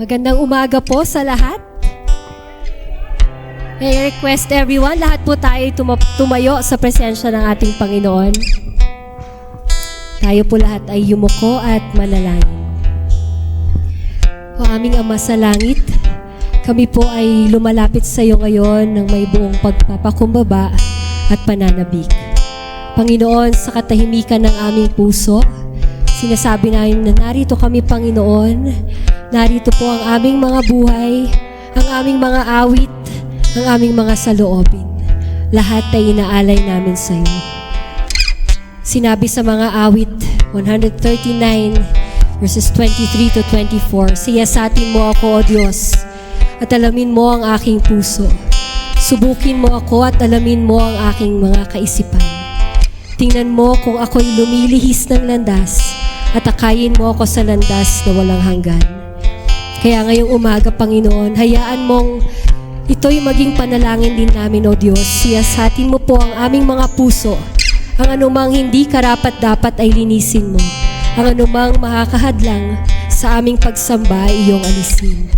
Magandang umaga po sa lahat. May request everyone, lahat po tayo tumayo sa presensya ng ating Panginoon. Tayo po lahat ay yumuko at manalangin. O aming Ama sa langit, kami po ay lumalapit sa iyo ngayon ng may buong pagpapakumbaba at pananabik. Panginoon, sa katahimikan ng aming puso, sinasabi namin na narito kami, Panginoon. Narito po ang aming mga buhay, ang aming mga awit, ang aming mga saloobin. Lahat ay inaalay namin sa iyo. Sinabi sa mga awit 139 verses 23 to 24, siyasatin mo ako, O Diyos, at alamin mo ang aking puso. Subukin mo ako at alamin mo ang aking mga kaisipan. Tingnan mo kung ako'y lumilihis ng landas at akayin mo ako sa landas na walang hanggan. Kaya ngayong umaga, Panginoon, hayaan mong ito'y maging panalangin din namin, O Diyos. Siyasatin mo po ang aming mga puso. Ang anumang hindi karapat-dapat ay linisin mo. Ang anumang makakahadlang sa aming pagsamba ay iyong alisin.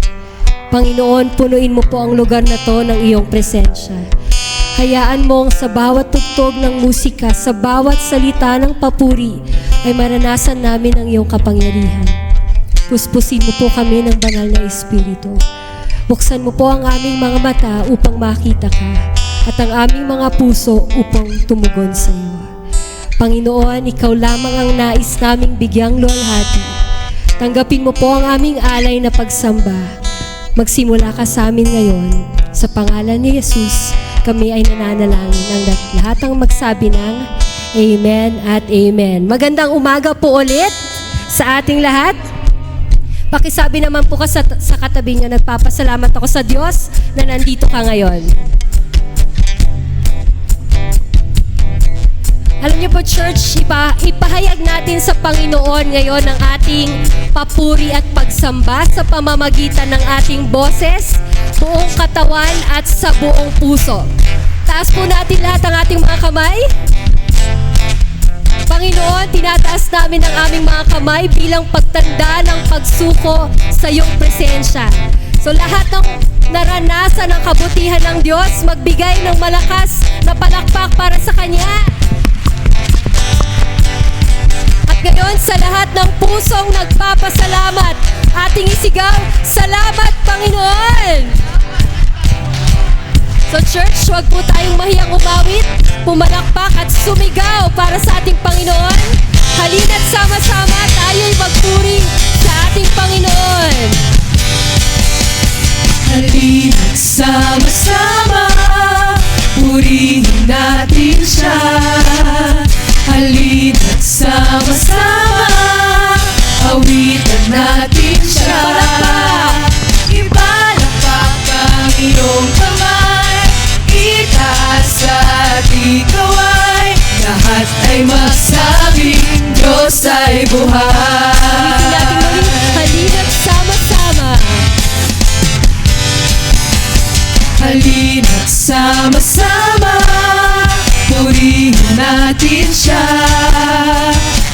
Panginoon, punuin mo po ang lugar na to ng iyong presensya. Hayaan mong sa bawat tugtog ng musika, sa bawat salita ng papuri, ay maranasan namin ang iyong kapangyarihan. Puspusin mo po kami ng banal na Espiritu. Buksan mo po ang aming mga mata upang makita ka at ang aming mga puso upang tumugon sa iyo. Panginoon, ikaw lamang ang nais naming bigyang luwalhati. Tanggapin mo po ang aming alay na pagsamba. Magsimula ka sa amin ngayon. Sa pangalan ni Jesus, kami ay nananalangin ang lahat ng magsabi ng Amen at Amen. Magandang umaga po ulit sa ating lahat. Pakisabi naman po ka sa katabi niyo, nagpapasalamat ako sa Diyos na nandito ka ngayon. Alam niyo po, church, ipahayag natin sa Panginoon ngayon ang ating papuri at pagsamba sa pamamagitan ng ating boses, buong katawan at sa buong puso. Taas po natin lahat ang ating mga kamay. Panginoon, tinataas namin ang aming mga kamay bilang pagtanda ng pagsuko sa iyong presensya. So lahat ng naranasan ng kabutihan ng Diyos, magbigay ng malakas na palakpak para sa Kanya. At ngayon, sa lahat ng pusong nagpapasalamat, ating isigaw, salamat Panginoon! So church, huwag po tayong mahiyang umawit, pumalakpak at sumigaw para sa ating Panginoon. Halina't sama-sama tayo'y magpuri sa ating Panginoon. Halina't sama-sama, purihin natin siya. Halina't sama-sama, awitan natin siya. Ipalakpak ang iyong kamay, itaas at ikaw ay lahat ay magsabing Diyos ay buhay. Ulitin natin muli, halina't sama-sama. Halina't sama-sama, purihin natin siya.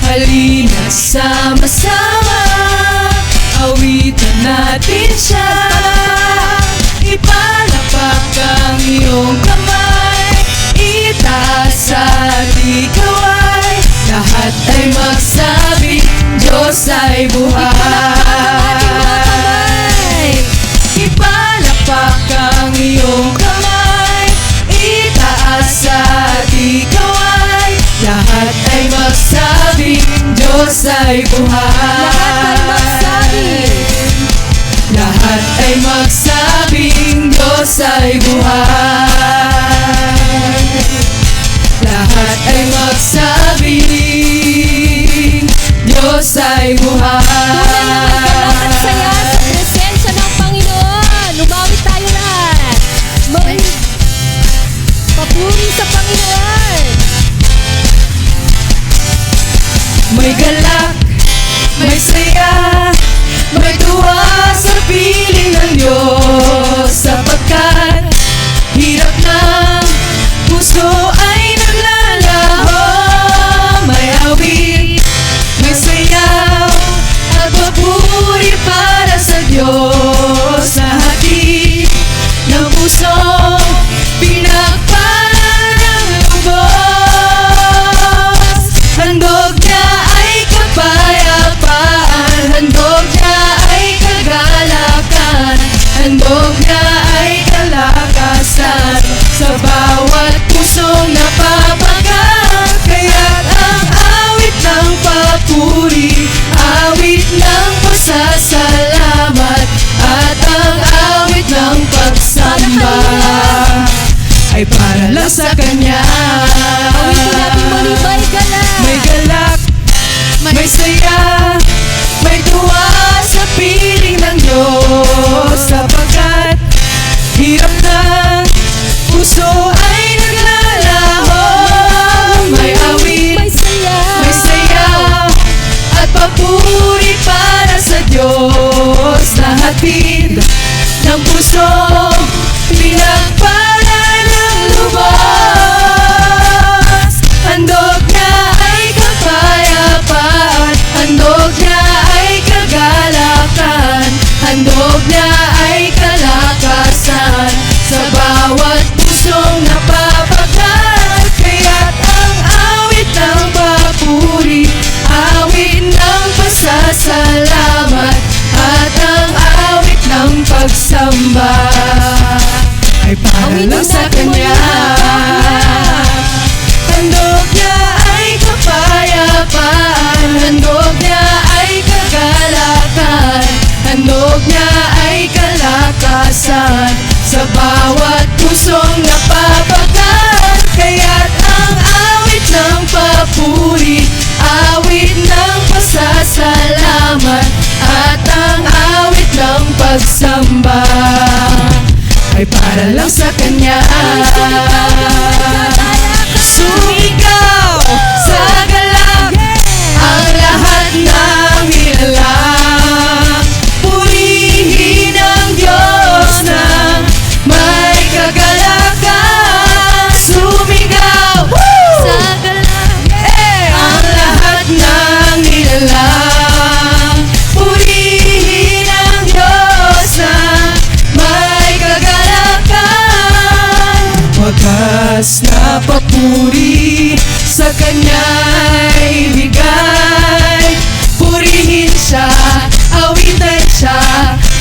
Halina't sama-sama, awitan natin siya. Ipalakpak ang iyong kamay, itaas at ikaw ay lahat ay magsabing Diyos ay buhay. Ipalakpak ang iyong kamay, itaas at ikaw ay lahat ay magsabing Diyos ay buhay. Lahat ay magsabing Diyos ay buhay. Lahat ay magsabing Diyos ay buhay. Tunay na magdala at saya sa presensya ng Panginoon. Umawit tayo lahat. May papuri sa Panginoon. May galak, may saya, may tuwa sa piling ng Diyos, sapagkat hirap ng puso ay naglalaho. May awit, may sayaw at papuri para sa Diyos. pusong napapagat. Kaya't ang awit ng papuri, awit ng pasasalamat, at ang awit ng pagsamba ay para lang sa Kanya. Awitin natin muli, may galak. May galak, may saya, may tuwa sa piling ng Diyos, sapagkat hirap na puso ay naglalaho. May awit, May saya. may saya, at papuri para sa Diyos na hatid ng puso, pinagpala ng lubos. Handog niya ay kapayapaan, handog niya ay kagalakan, handog niya ay kalakasan sa bawat pusong napapagat. Kaya't ang awit ng papuri, awit ng pasasalamat, at ang awit ng pagsamba ay para Awitin lang sa natin muli, Kanya. Handog niya ay kapayapaan, handog niya ay kagalakan, handog niya ay kalakasan sa bawat pusong napapagat. Kaya't ang awit ng papuri, awit ng pasasalamat, at ang awit ng pagsamba ay para lang sa Kanya. Sumigaw sa galak ang lahat ng nilalang, purihin ang Diyos na may kagalakan. Sumigaw sa galak ang lahat ng nilalang, purihin ang Diyos na may kagalakan. Wagas na papuri sa Kanya'y bigay, purihin siya, awitan siya,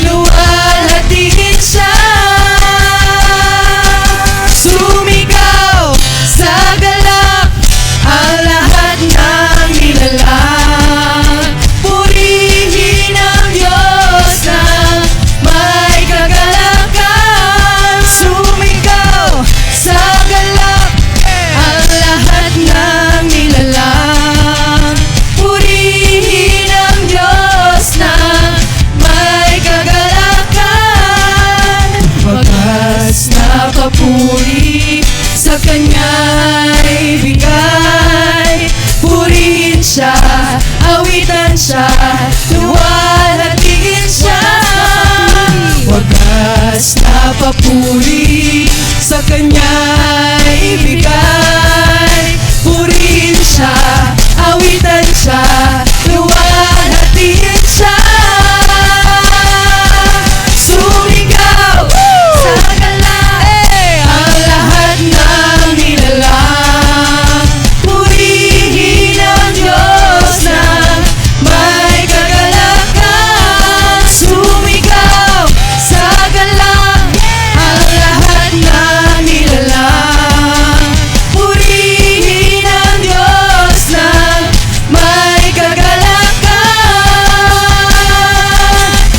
luwalhatiin siya. Sumigaw sa galak ang lahat ng nilalang, purihin ang Diyos na may kagalakan. Sumigaw sa galak ang lahat ng nilalang, purihin ang Diyos na may kagalakan. Wagas na papuri sa Kanya'y bigay, purihin siya, awitan siya, luwalhatiin siya. Wagas na papuri sa Kanya'y bigay, purihin siya, awitan siya, luwalhatiin siya. Sumigaw sa galak ang lahat ng nilalang, purihin ang Diyos na may kagalakan. Sumigaw sa galak ang lahat ng nilalang, purihin ang Diyos na may kagalakan.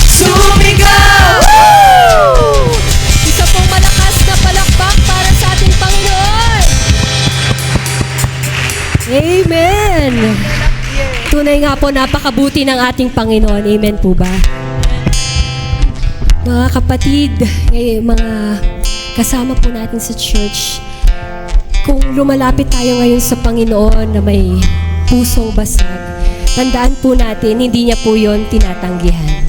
Sumigaw! Isa pong malakas na palakpak para sa ating Panginoon. Amen. Tunay nga po, napakabuti ng ating Panginoon. Amen po ba? Mga kapatid, mga kasama po natin sa church, kung lumalapit tayo ngayon sa Panginoon na may pusong basag, tandaan po natin, hindi niya po yon tinatanggihan.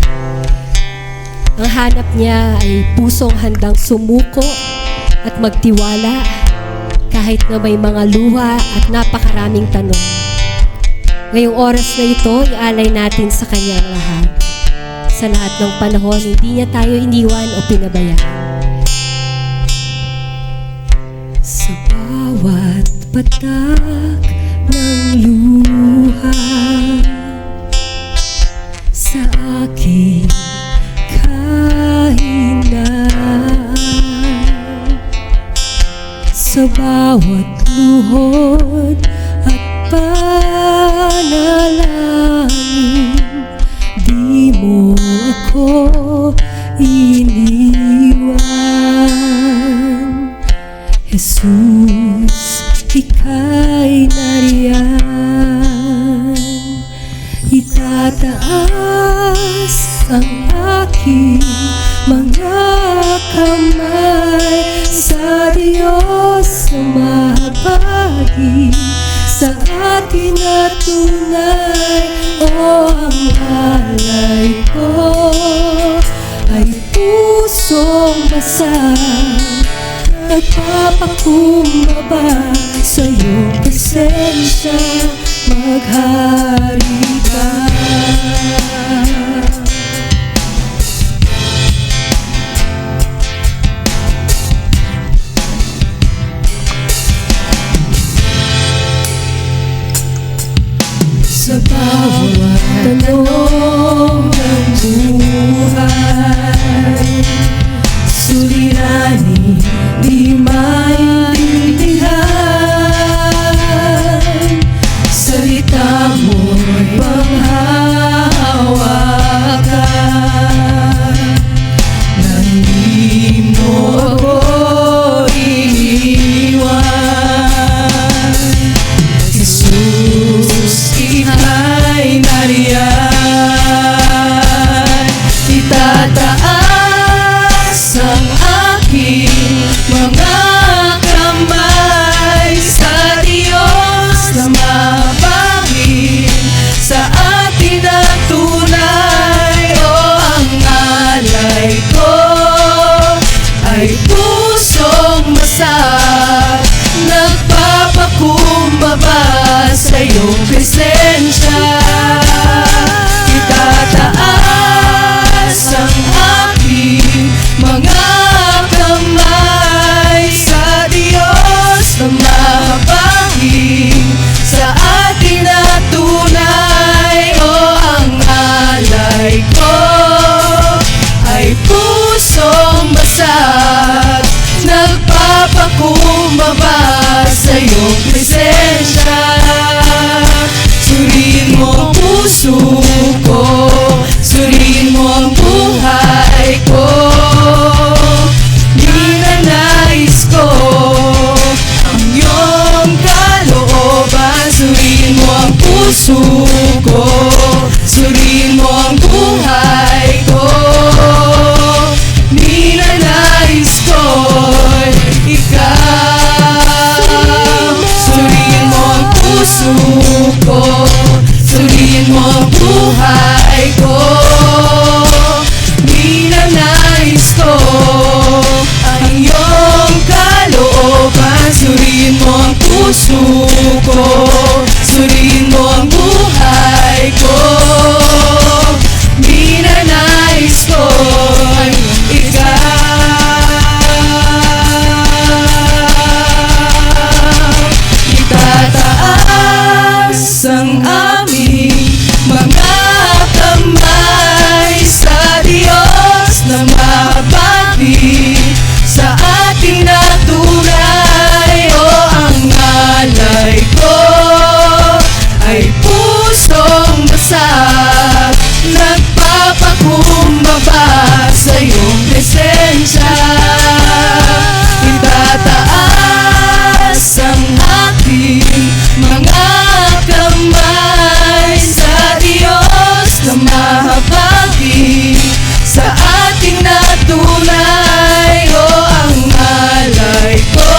Ang hanap niya ay pusong handang sumuko at magtiwala kahit na may mga luha at napakaraming tanong. Ngayong oras na ito, ialay natin sa Kanya ang lahat. Sa lahat ng panahon, hindi niya tayo iniwan o pinabayaan. Sa bawat patak ng luha, sa aking kahinaan, sa bawat luhod at panalangin, di mo ako iniwan. Jesus, ika'y nariyan. Itataas ang aking mga kamay sa Diyos na mahabagin, sa atin na tunay. O ang alay ko ay pusong basag, nagpapakumbaba sa iyong presensya, maghari ka. Sa bawat tanong ng buhay, suliranin, di maintindihan. Salita mo'y panghahawakan, nang di mo ako iniwan. Jesus, ika'y nariyan. Itataas ang aking mga kamay sa Diyos na mabangin, sa atin na tunay. O ang alay ko ay pusong masag, nagpapakumbaba sa iyong presensya. Itataas ang aking mga kamay sa Diyos na mahabagin, sa atin na tunay. O ang alay ko ay pusong basag, nagpapakumbaba sa iyong presensya. Suriin mo ang puso ko, suriin mo ang buhay ko. Ninanais ko ang iyong kalooban. Suriin mo ang puso ko, suriin mo ang buhay ko. Ninanais ko ikaw. Suriin mo ang puso ko, suriin mo ang buhay ko. Ninanais ko ang iyong kalooban. Suriin mo ang puso ko, suriin mo ang buhay ko. Ninanais ko itataas ang aming mga kamay sa Diyos na mahabagin, sa ating na tunay. O ang alay ko ay pusong basag, nagpapakumbaba sa iyong presensya. Itataas ang aking mga kamay sa Diyos na mahabagin, sa ating na tunay. O ang alay ko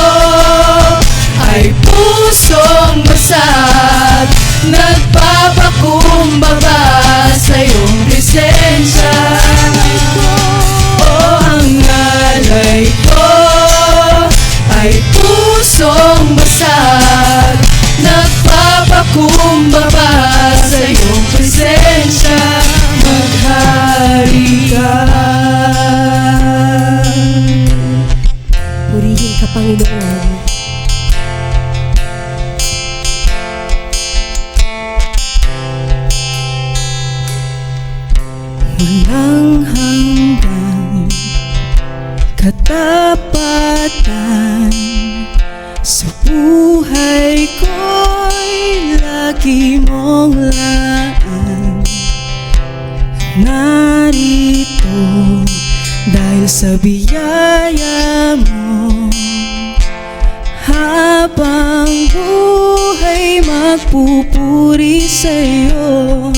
ay pusong basag, nagpapakumbaba sa iyong presensya. O ang alay ko ay pusong basag, nagpapakumbaba sa iyong presensya, maghari ka. Purihin ka, Panginoon. Walang hanggang katapatan sa buhay ko'y lagi mong laan. Narito dahil sa biyaya mo, habang buhay magpupuri sa'yo.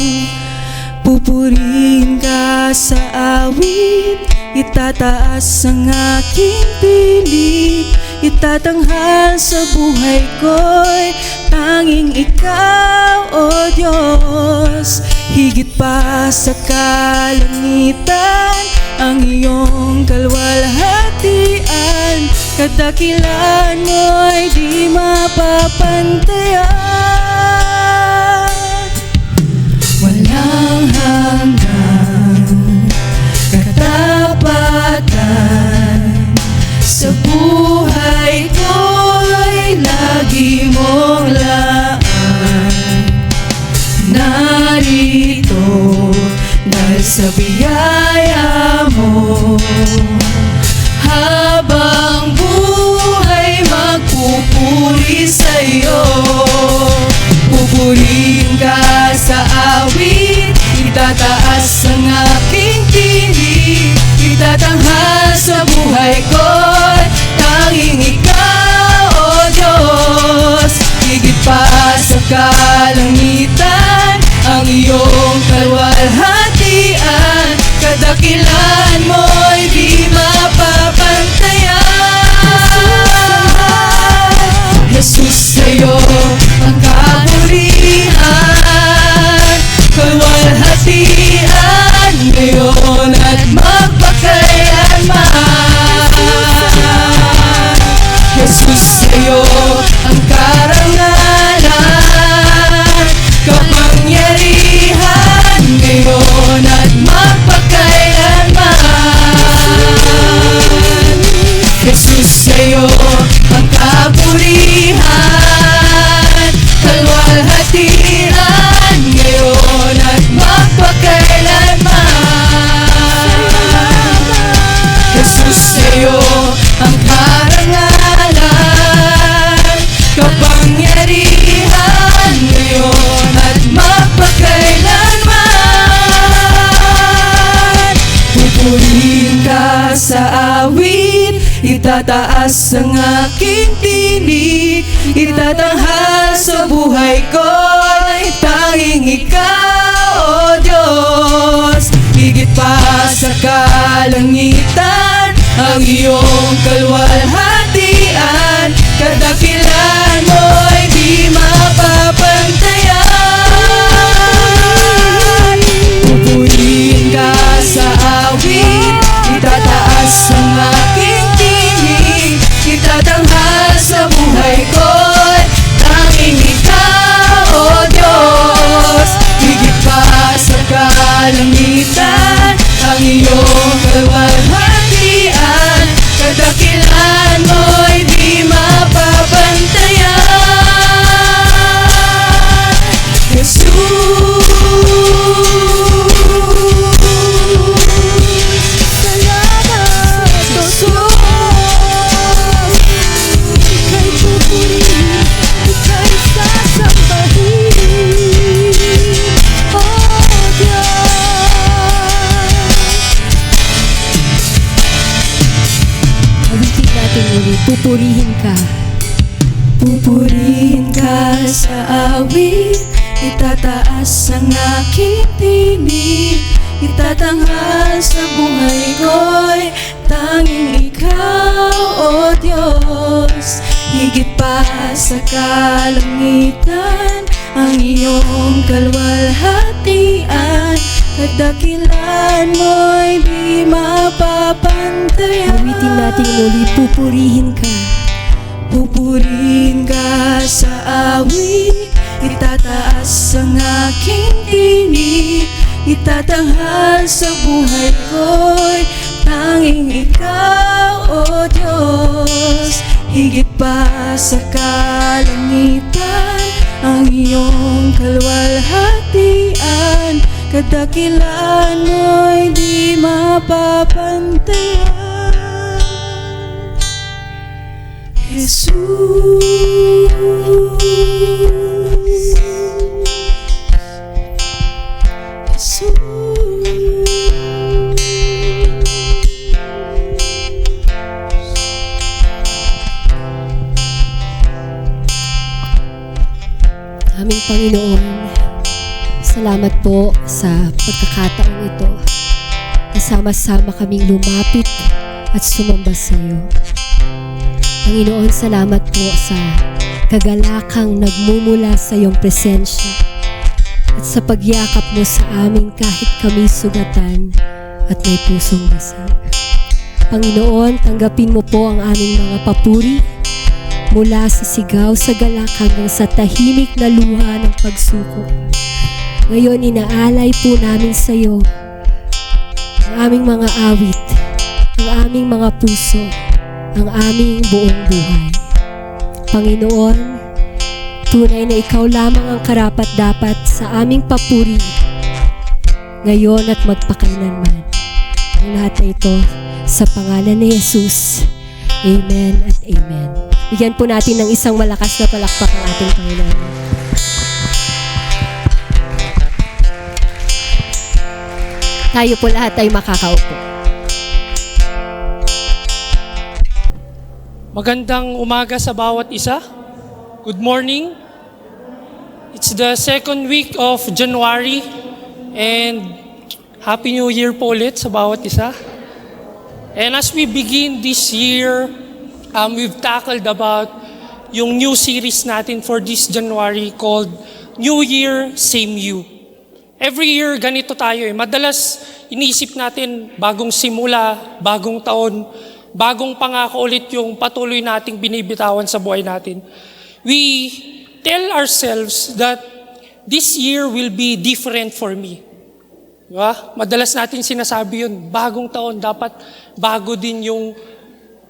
Pupurihin ka sa awit, itataas ang aking piling. Itatanghal sa buhay ko'y tanging ikaw, O Diyos. Higit pa sa kalangitan, ang iyong kalwalhatian. Kadakilan mo'y di mapapantayan. Walang hanggang katapatan, sa buhay ko'y lagi mong laan. Narito dahil sa biyaya mo, habang buhay magpupuri sa'yo. Pupurihin ka sa awit, itataas ang aking tinig. Itatanghal sa buhay ko'y tanging ikaw, O Diyos. Higit pa sa kalangitan, ang iyong kalwalhatian. Kadakilan mo'y di mapapantayan. Jesus, sa'yo ang kaburihan, kalwalhatian, ngayon at magpakailanman. Jesus, sa'yo ang karangalan, kapangyarihan, ngayon at magpakailanman. Jesus, sa'yo ang kaburihan, kalwalhatian, ngayon at magpakailanman. Jesus, sa'yo ang karangalan, kapangyarihan, ngayon at magpakailanman. Pupurihin ka sa awit, itataas ang aking tinig. Itatanghal sa buhay ko'y tanging ikaw, O Diyos. Higit pa sa kalangitan, ang iyong kalwalhatian. Kadakilan mo'y di mapapantayan. Pupurihin ka sa awit, itataas ang aking tinig. Itatanghal sa buhay ko'y tanging ikaw, O Diyos. Higit pa sa kalangitan, ang iyong kalwalhatian. Kadakilan mo'y di mapapantayan. Jesus, salamat, Jesus. Ika'y pupurihin, ika'y sasambahin, O Diyos. Awitin natin ulit, pupurihin ka. Pupurihin ka sa awit, itataas ang aking tinig. Itatanghal sa buhay ko'y tanging ikaw, O Diyos. Higit pa sa kalangitan, ang iyong kalwalhatian. Kadakilan mo'y di mapapantayan. Awitin natin ulit, pupurihin ka. Pupurihin ka sa awit, itataas ang aking tinig. Itatanghal sa buhay ko'y tanging ikaw, O Diyos. Higit pa sa kalangitan, ang iyong kalwalhatian. Kadakilan mo'y di mapapantayan. Aming Panginoon, salamat po sa pagkakataong ito. Kasama-sama kaming lumapit at sumamba sa iyo. Panginoon, salamat po sa kagalakang nagmumula sa iyong presensya at sa pagyakap mo sa amin kahit kami sugatan at may pusong basag. Panginoon, tanggapin mo po ang aming mga papuri mula sa sigaw sa galak hanggang sa tahimik na luha ng pagsuko. Ngayon, inaalay po namin sa iyo ang aming mga awit, ang aming mga puso, ang aming buong buhay. Panginoon, tunay na ikaw lamang ang karapat-dapat sa aming papuri ngayon at magpakailanman. Ang lahat na ito sa pangalan ni Jesus. Amen at amen. Bigyan po natin ng isang malakas na palakpak ang ating Panginoon. Tayo po lahat ay makakaupo. Magandang umaga sa bawat isa. Good morning. It's the second week of January and Happy New Year po ulit sa bawat isa. And as we begin this year, we've tackled about yung new series natin for this January called New Year, Same You. Every year, ganito tayo eh. Madalas, iniisip natin bagong simula, bagong taon, bagong pangako ulit yung patuloy nating binibitawan sa buhay natin. We tell ourselves that this year will be different for me. Diba? Madalas natin sinasabi yun, bagong taon, dapat bago din yung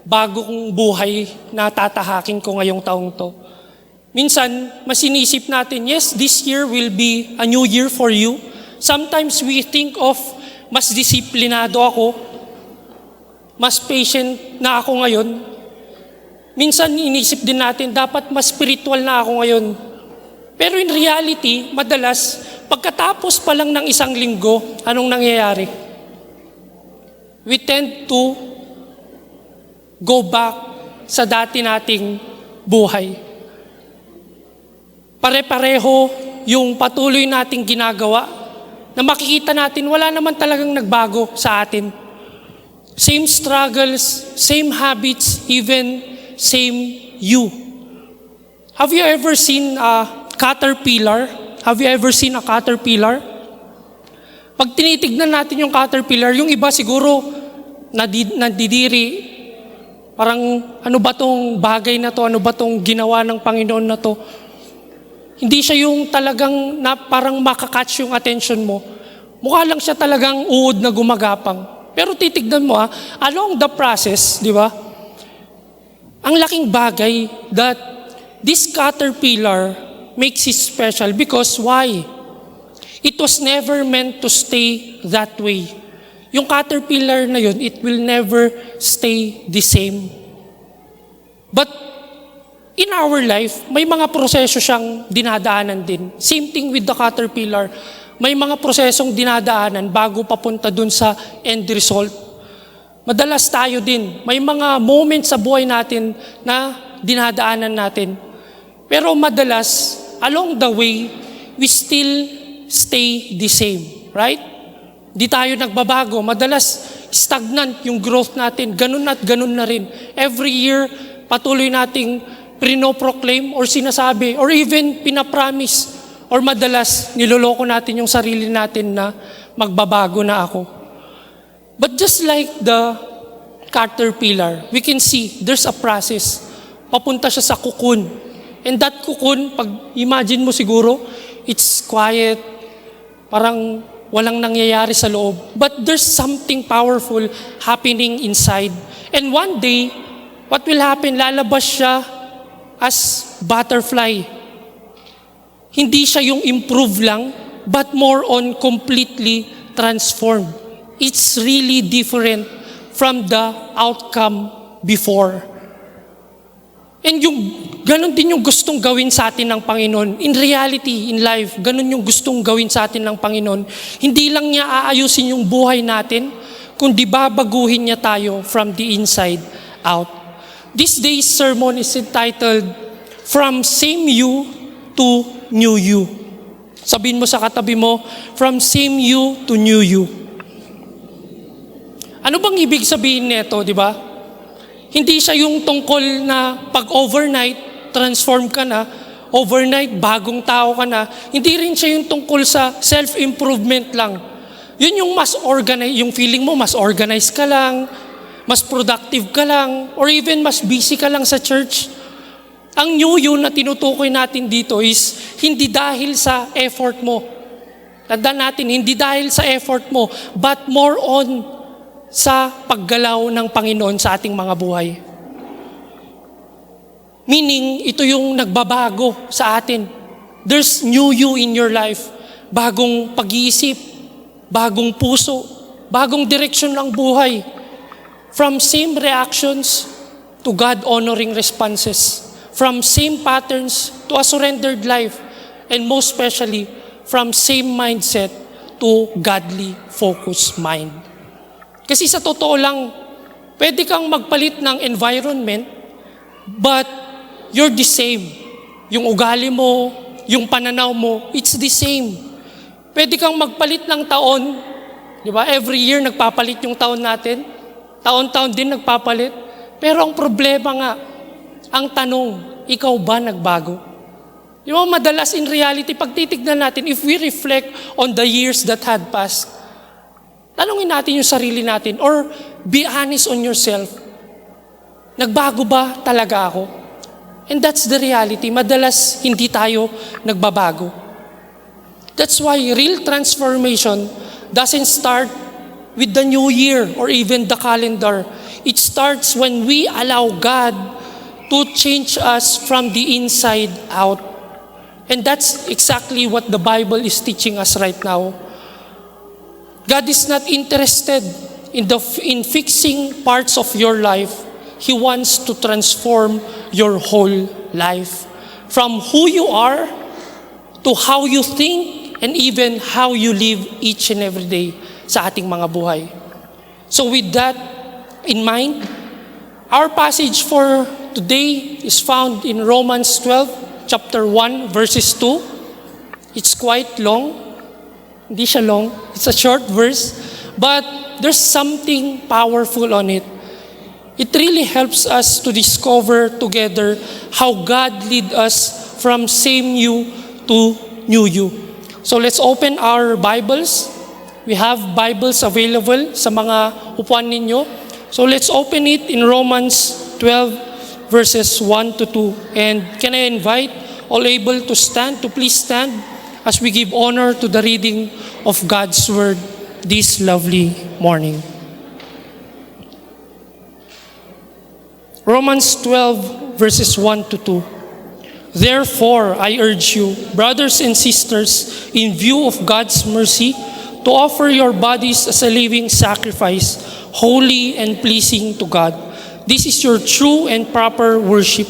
bagong buhay na tatahakin ko ngayong taong to. Minsan, mas inisip natin, yes, this year will be a new year for you. Sometimes we think of, mas disiplinado ako, mas patient na ako ngayon. Minsan, inisip din natin, dapat mas spiritual na ako ngayon. Pero in reality, madalas, pagkatapos pa lang ng isang linggo, anong nangyayari? We tend to go back sa dati nating buhay. Pare-pareho yung patuloy nating ginagawa na makikita natin wala naman talagang nagbago sa atin. Same struggles, same habits, even same you. Have you ever seen a caterpillar? Have you ever seen a caterpillar? Pag tinitignan natin yung caterpillar, yung iba siguro nadidiri. Parang, ano ba tong bagay na to? Ano ba tong ginawa ng Panginoon na to? Hindi siya yung talagang na parang makakatch yung attention mo. Mukha lang siya talagang uod na gumagapang. Pero titignan mo along the process, di ba? Ang laking bagay that this caterpillar makes it special because why? It was never meant to stay that way. Yung caterpillar na yun, it will never stay the same. But in our life, may mga proseso siyang dinadaanan din. Same thing with the caterpillar. May mga prosesong dinadaanan bago papunta dun sa end result. Madalas tayo din, may mga moments sa buhay natin na dinadaanan natin. Pero madalas, along the way, we still stay the same. Right? Di tayo nagbabago. Madalas, stagnant yung growth natin. Ganun at ganun na rin. Every year, patuloy nating pinoproclaim or sinasabi or even pinapromise or madalas, niloloko natin yung sarili natin na magbabago na ako. But just like the caterpillar, we can see there's a process. Papunta siya sa cocoon. And that cocoon, pag imagine mo siguro, it's quiet, parang walang nangyayari sa loob. But there's something powerful happening inside. And one day, what will happen? Lalabas siya as butterfly. Hindi siya yung improve lang, but more on completely transformed. It's really different from the outcome before. And yung ganun din yung gustong gawin sa atin ng Panginoon. In reality, in life, ganun yung gustong gawin sa atin ng Panginoon. Hindi lang niya aayusin yung buhay natin, kundi babaguhin niya tayo from the inside out. This day's sermon is entitled, From Same You to New You. Sabihin mo sa katabi mo, From Same You to New You. Ano bang ibig sabihin nito, di ba? Hindi siya yung tungkol na pag overnight, transform ka na, overnight, bagong tao ka na. Hindi rin siya yung tungkol sa self-improvement lang. Yun yung mas organize, yung feeling mo mas organized ka lang, mas productive ka lang, or even mas busy ka lang sa church. Ang new you na tinutukoy natin dito is hindi dahil sa effort mo. Tandaan natin, hindi dahil sa effort mo, but more on sa paggalaw ng Panginoon sa ating mga buhay. Meaning, ito yung nagbabago sa atin. There's new you in your life. Bagong pag-iisip, bagong puso, bagong direksyon ng buhay. From same reactions to God-honoring responses. From same patterns to a surrendered life. And most especially, from same mindset to godly focused mind. Kasi sa totoo lang, pwede kang magpalit ng environment, but you're the same. Yung ugali mo, yung pananaw mo, it's the same. Pwede kang magpalit ng taon, di ba? Every year nagpapalit yung taon natin. Taon-taon din nagpapalit. Pero ang problema nga, ang tanong, ikaw ba nagbago? Di ba madalas in reality, pag titignan natin, if we reflect on the years that had passed, tanungin natin yung sarili natin or be honest on yourself. Nagbago ba talaga ako? And that's the reality. Madalas hindi tayo nagbabago. That's why real transformation doesn't start with the new year or even the calendar. It starts when we allow God to change us from the inside out. And that's exactly what the Bible is teaching us right now. God is not interested in fixing parts of your life. He wants to transform your whole life. From who you are to how you think and even how you live each and every day sa ating mga buhay. So with that in mind, our passage for today is found in Romans 12, chapter 1, verses 2. It's quite long. Hindi siya long. It's a short verse. But there's something powerful on it. It really helps us to discover together how God lead us from same you to new you. So let's open our Bibles. We have Bibles available sa mga upuan ninyo. So let's open it in Romans 12 verses 1 to 2. And can I invite all able to stand, to please stand as we give honor to the reading of God's Word this lovely morning. Romans 12 verses 1 to 2. Therefore, I urge you, brothers and sisters, in view of God's mercy, to offer your bodies as a living sacrifice, holy and pleasing to God. This is your true and proper worship.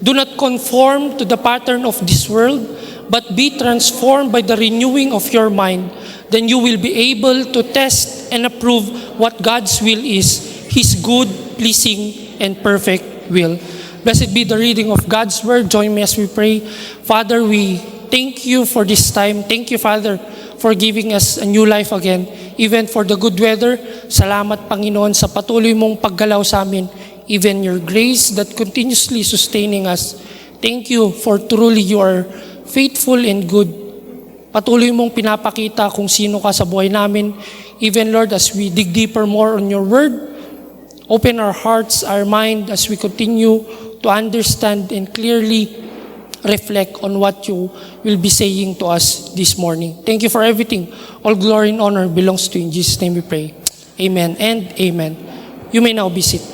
Do not conform to the pattern of this world, but be transformed by the renewing of your mind. Then you will be able to test and approve what God's will is, His good, pleasing, and perfect will. Blessed be the reading of God's Word. Join me as we pray. Father, we thank you for this time. Thank you, Father, for giving us a new life again. Even for the good weather, salamat, Panginoon, sa patuloy mong paggalaw sa amin. Even your grace that continuously sustaining us. Thank you for truly you are faithful and good. Patuloy mong pinapakita kung sino ka sa buhay namin. Even, Lord, as we dig deeper more on your word, open our hearts, our mind, as we continue to understand and clearly reflect on what you will be saying to us this morning. Thank you for everything. All glory and honor belongs to you. In Jesus' name we pray. Amen and amen. You may now be seated.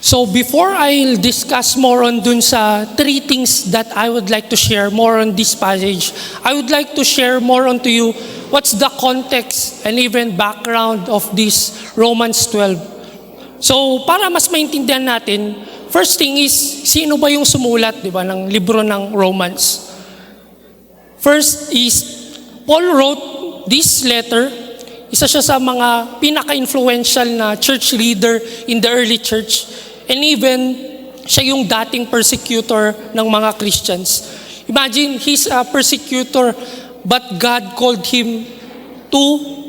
So before I'll discuss more on dun sa three things that I would like to share more on this passage, I would like to share more on to you what's the context and even background of this Romans 12. So para mas maintindihan natin, first thing is, sino ba yung sumulat, di ba, ng libro ng Romans? First is, Paul wrote this letter. Isa siya sa mga pinaka-influential na church leader in the early church. And even, siya yung dating persecutor ng mga Christians. Imagine, he's a persecutor, but God called him to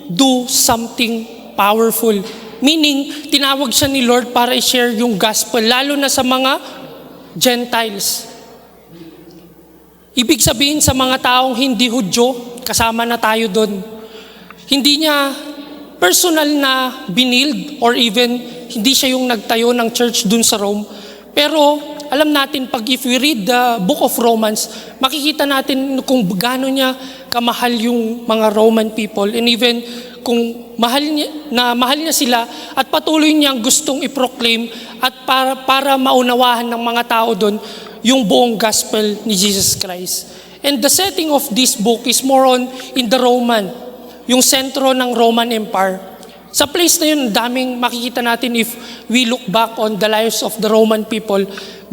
do something powerful. Meaning, tinawag siya ni Lord para i-share yung gospel, lalo na sa mga Gentiles. Ibig sabihin sa mga taong hindi Hudyo, kasama na tayo doon. Hindi niya personal na binild or even hindi siya yung nagtayo ng church dun sa Rome. Pero alam natin, pag if we read the book of Romans, makikita natin kung gaano niya kamahal yung mga Roman people, and even kung mahal niya sila at patuloy niyang gustong i-proclaim at para maunawahan ng mga tao doon yung buong gospel ni Jesus Christ. And the setting of this book is more on in the Roman, yung sentro ng Roman Empire. Sa place na yun, daming makikita natin if we look back on the lives of the Roman people.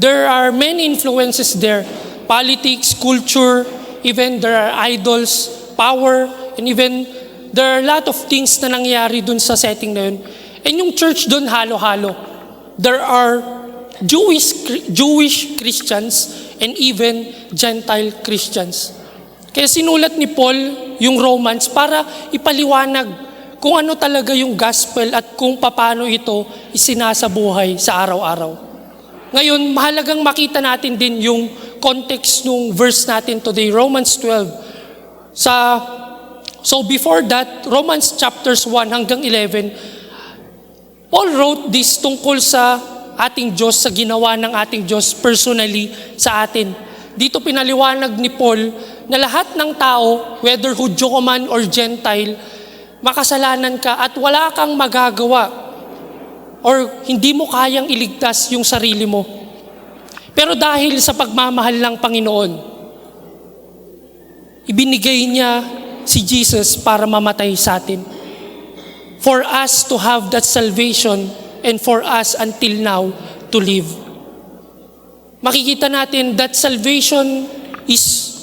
There are many influences there. Politics, culture, even there are idols, power, and even there are a lot of things na nangyari dun sa setting na yun. And yung church dun halo-halo. There are Jewish Christians and even Gentile Christians. Kaya sinulat ni Paul yung Romans para ipaliwanag kung ano talaga yung gospel at kung paano ito isinasabuhay sa araw-araw. Ngayon, mahalagang makita natin din yung context ng verse natin today, Romans 12. So before that, Romans chapters 1 hanggang 11, Paul wrote this tungkol sa ating Diyos, sa ginawa ng ating Diyos personally sa atin. Dito pinaliwanag ni Paul na lahat ng tao, whether Hudyo ka man or Gentile, makasalanan ka at wala kang magagawa or hindi mo kayang iligtas yung sarili mo. Pero dahil sa pagmamahal ng Panginoon, ibinigay niya si Jesus para mamatay sa atin. For us to have that salvation and for us until now to live. Makikita natin that salvation is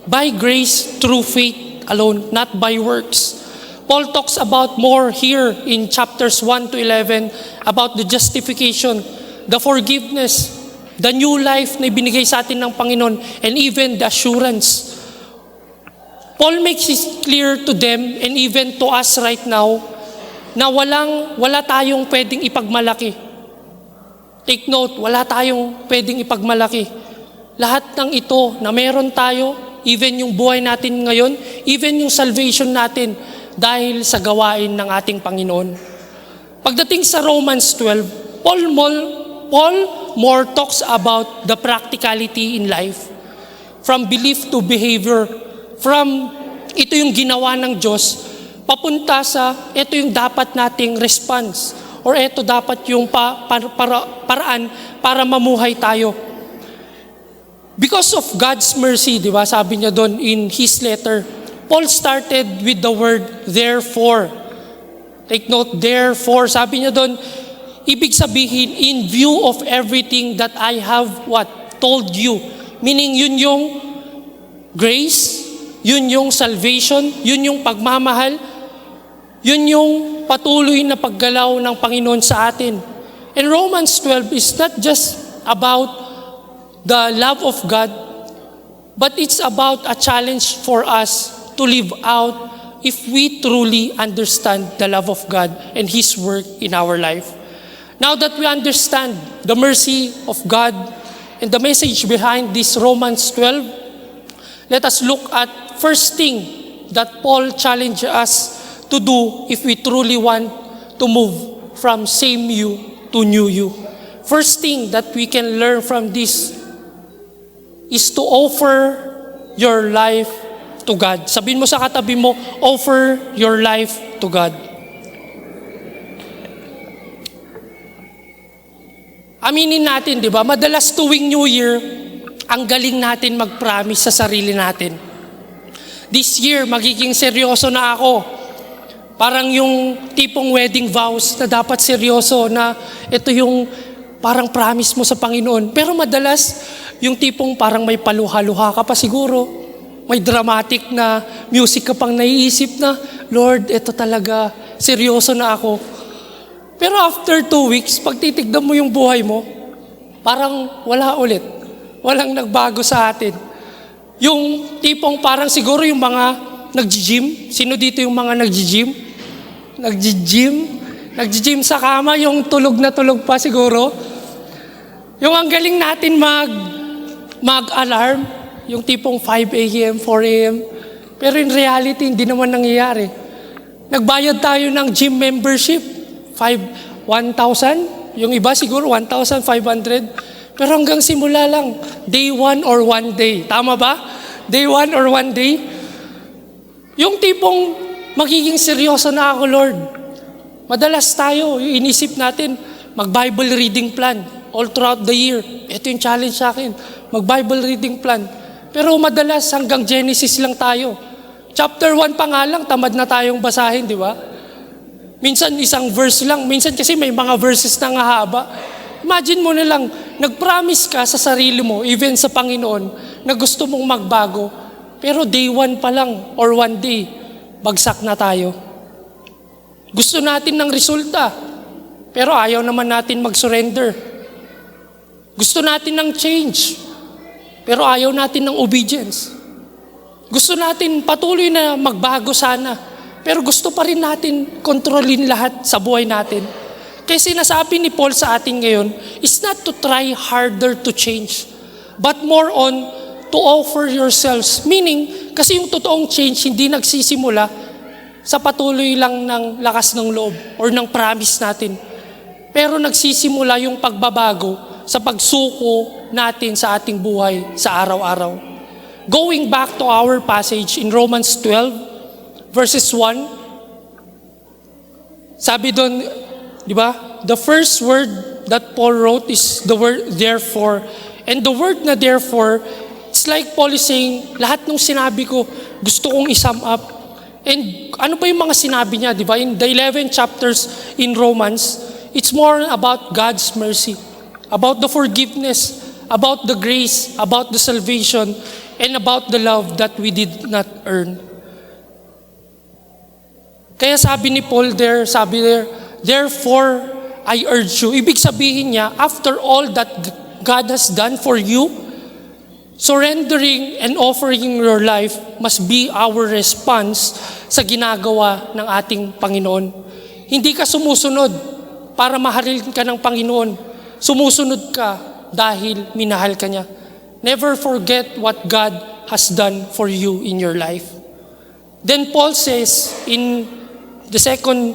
by grace through faith alone, not by works. Paul talks about more here in chapters 1 to 11 about the justification, the forgiveness, the new life na ibinigay sa atin ng Panginoon, and even the assurance. Paul makes it clear to them and even to us right now na wala tayong pwedeng ipagmalaki. Take note, wala tayong pwedeng ipagmalaki. Lahat ng ito na meron tayo, even yung buhay natin ngayon, even yung salvation natin, dahil sa gawain ng ating Panginoon. Pagdating sa Romans 12, Paul more talks about the practicality in life. From belief to behavior. From ito yung ginawa ng Diyos, papunta sa ito yung dapat nating response. Or ito dapat yung paraan para mamuhay tayo. Because of God's mercy, di ba, sabi niya doon in his letter, Paul started with the word therefore. Take note, therefore. Sabi niya doon, ibig sabihin, in view of everything that I have told you. Meaning, yun yung grace, yun yung salvation, yun yung pagmamahal, yun yung patuloy na paggalaw ng Panginoon sa atin. And Romans 12 is not just about the love of God, but it's about a challenge for us to live out if we truly understand the love of God and His work in our life. Now that we understand the mercy of God and the message behind this Romans 12, let us look at first thing that Paul challenged us to do if we truly want to move from same you to new you. First thing that we can learn from this is to offer your life to God. Sabihin mo sa katabi mo, offer your life to God. Aminin natin, di ba? Madalas tuwing New Year, ang galing natin mag-promise sa sarili natin. This year, magiging seryoso na ako. Parang yung tipong wedding vows na dapat seryoso, na ito yung parang promise mo sa Panginoon. Pero madalas, yung tipong parang may paluha-luha ka pa siguro. May dramatic na music ka pang naiisip na, Lord, ito talaga, seryoso na ako. Pero after 2 weeks, pag titignan mo yung buhay mo, parang wala ulit. Walang nagbago sa atin. Yung tipong parang siguro yung mga nag-gym. Sino dito yung mga nag-gym? Nag-gym sa kama, yung tulog na tulog pa siguro. Yung ang galing natin mag-alarm, yung tipong 5 a.m., 4 a.m. Pero in reality, hindi naman nangyayari. Nagbayad tayo ng gym membership. 1,000, yung iba siguro 1,500. Pero hanggang simula lang, day 1 or 1 day. Tama ba? Day 1 or 1 day. Yung tipong magiging seryoso na ako, Lord. Madalas tayo, yung inisip natin, mag-Bible reading plan all throughout the year. Ito yung challenge sa akin, mag-Bible reading plan. Pero madalas hanggang Genesis lang tayo. Chapter 1 pa nga lang, tamad na tayong basahin, di ba? Minsan isang verse lang, minsan kasi may mga verses na nga haba. Imagine mo na lang, nag-promise ka sa sarili mo, even sa Panginoon, na gusto mong magbago, pero day 1 pa lang, or 1 day, bagsak na tayo. Gusto natin ng resulta, pero ayaw naman natin mag-surrender. Gusto natin ng change, pero ayaw natin ng obedience. Gusto natin patuloy na magbago sana, pero gusto pa rin natin kontrolin lahat sa buhay natin. Kaya sinasabi ni Paul sa atin ngayon is not to try harder to change, but more on to offer yourselves. Meaning, kasi yung totoong change hindi nagsisimula sa patuloy lang ng lakas ng loob or ng promise natin. Pero nagsisimula yung pagbabago sa pagsuko natin sa ating buhay sa araw-araw. Going back to our passage in Romans 12, verses 1, sabi doon, di ba? The first word that Paul wrote is the word therefore. And the word na therefore, it's like Paul is saying, lahat ng sinabi ko, gusto kong isum up. And ano pa yung mga sinabi niya, di ba? In the 11 chapters in Romans, it's more about God's mercy, about the forgiveness, about the grace, about the salvation, and about the love that we did not earn. Kaya sabi ni Paul there, therefore, I urge you. Ibig sabihin niya, after all that God has done for you, surrendering and offering your life must be our response sa ginagawa ng ating Panginoon. Hindi ka sumusunod para mahalin ka ng Panginoon. Sumusunod ka dahil minahal ka niya. Never forget what God has done for you in your life. Then Paul says in the second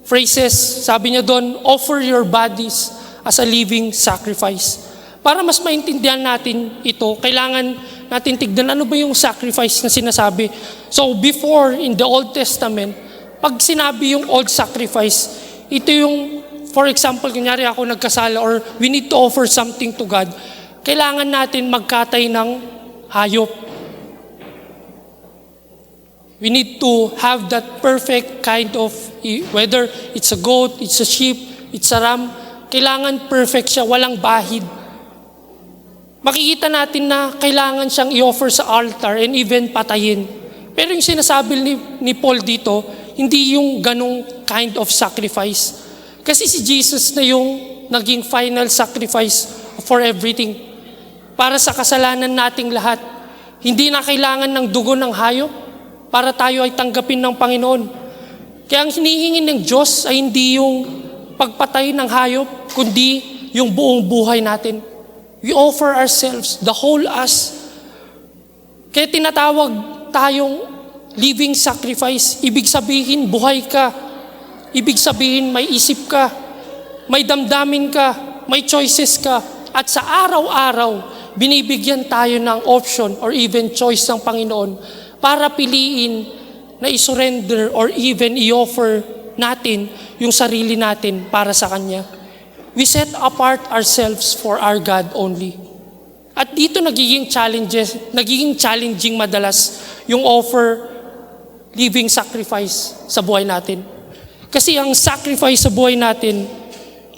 phrases, sabi niya doon, offer your bodies as a living sacrifice. Para mas maintindihan natin ito, kailangan natin tignan ano ba yung sacrifice na sinasabi. So before, in the Old Testament, pag sinabi yung old sacrifice, ito yung, for example, kunyari ako nagkasala or we need to offer something to God, kailangan natin magkatay ng hayop. We need to have that perfect kind of, whether it's a goat, it's a sheep, it's a ram, kailangan perfect siya, walang bahid. Makikita natin na kailangan siyang i-offer sa altar and even patayin. Pero yung sinasabi ni Paul dito, hindi yung ganong kind of sacrifice. Kasi si Jesus na yung naging final sacrifice for everything. Para sa kasalanan nating lahat. Hindi na kailangan ng dugo ng hayop para tayo ay tanggapin ng Panginoon. Kaya ang hinihingi ng Diyos ay hindi yung pagpatay ng hayop, kundi yung buong buhay natin. We offer ourselves, the whole us. Kaya tinatawag tayong living sacrifice. Ibig sabihin, buhay ka. Ibig sabihin, may isip ka. May damdamin ka. May choices ka. At sa araw-araw, binibigyan tayo ng option or even choice ng Panginoon para piliin na isurrender or even i-offer natin yung sarili natin para sa Kanya. we set apart ourselves for our God only. At dito nagiging challenging madalas yung offer living sacrifice sa buhay natin. Kasi ang sacrifice sa buhay natin,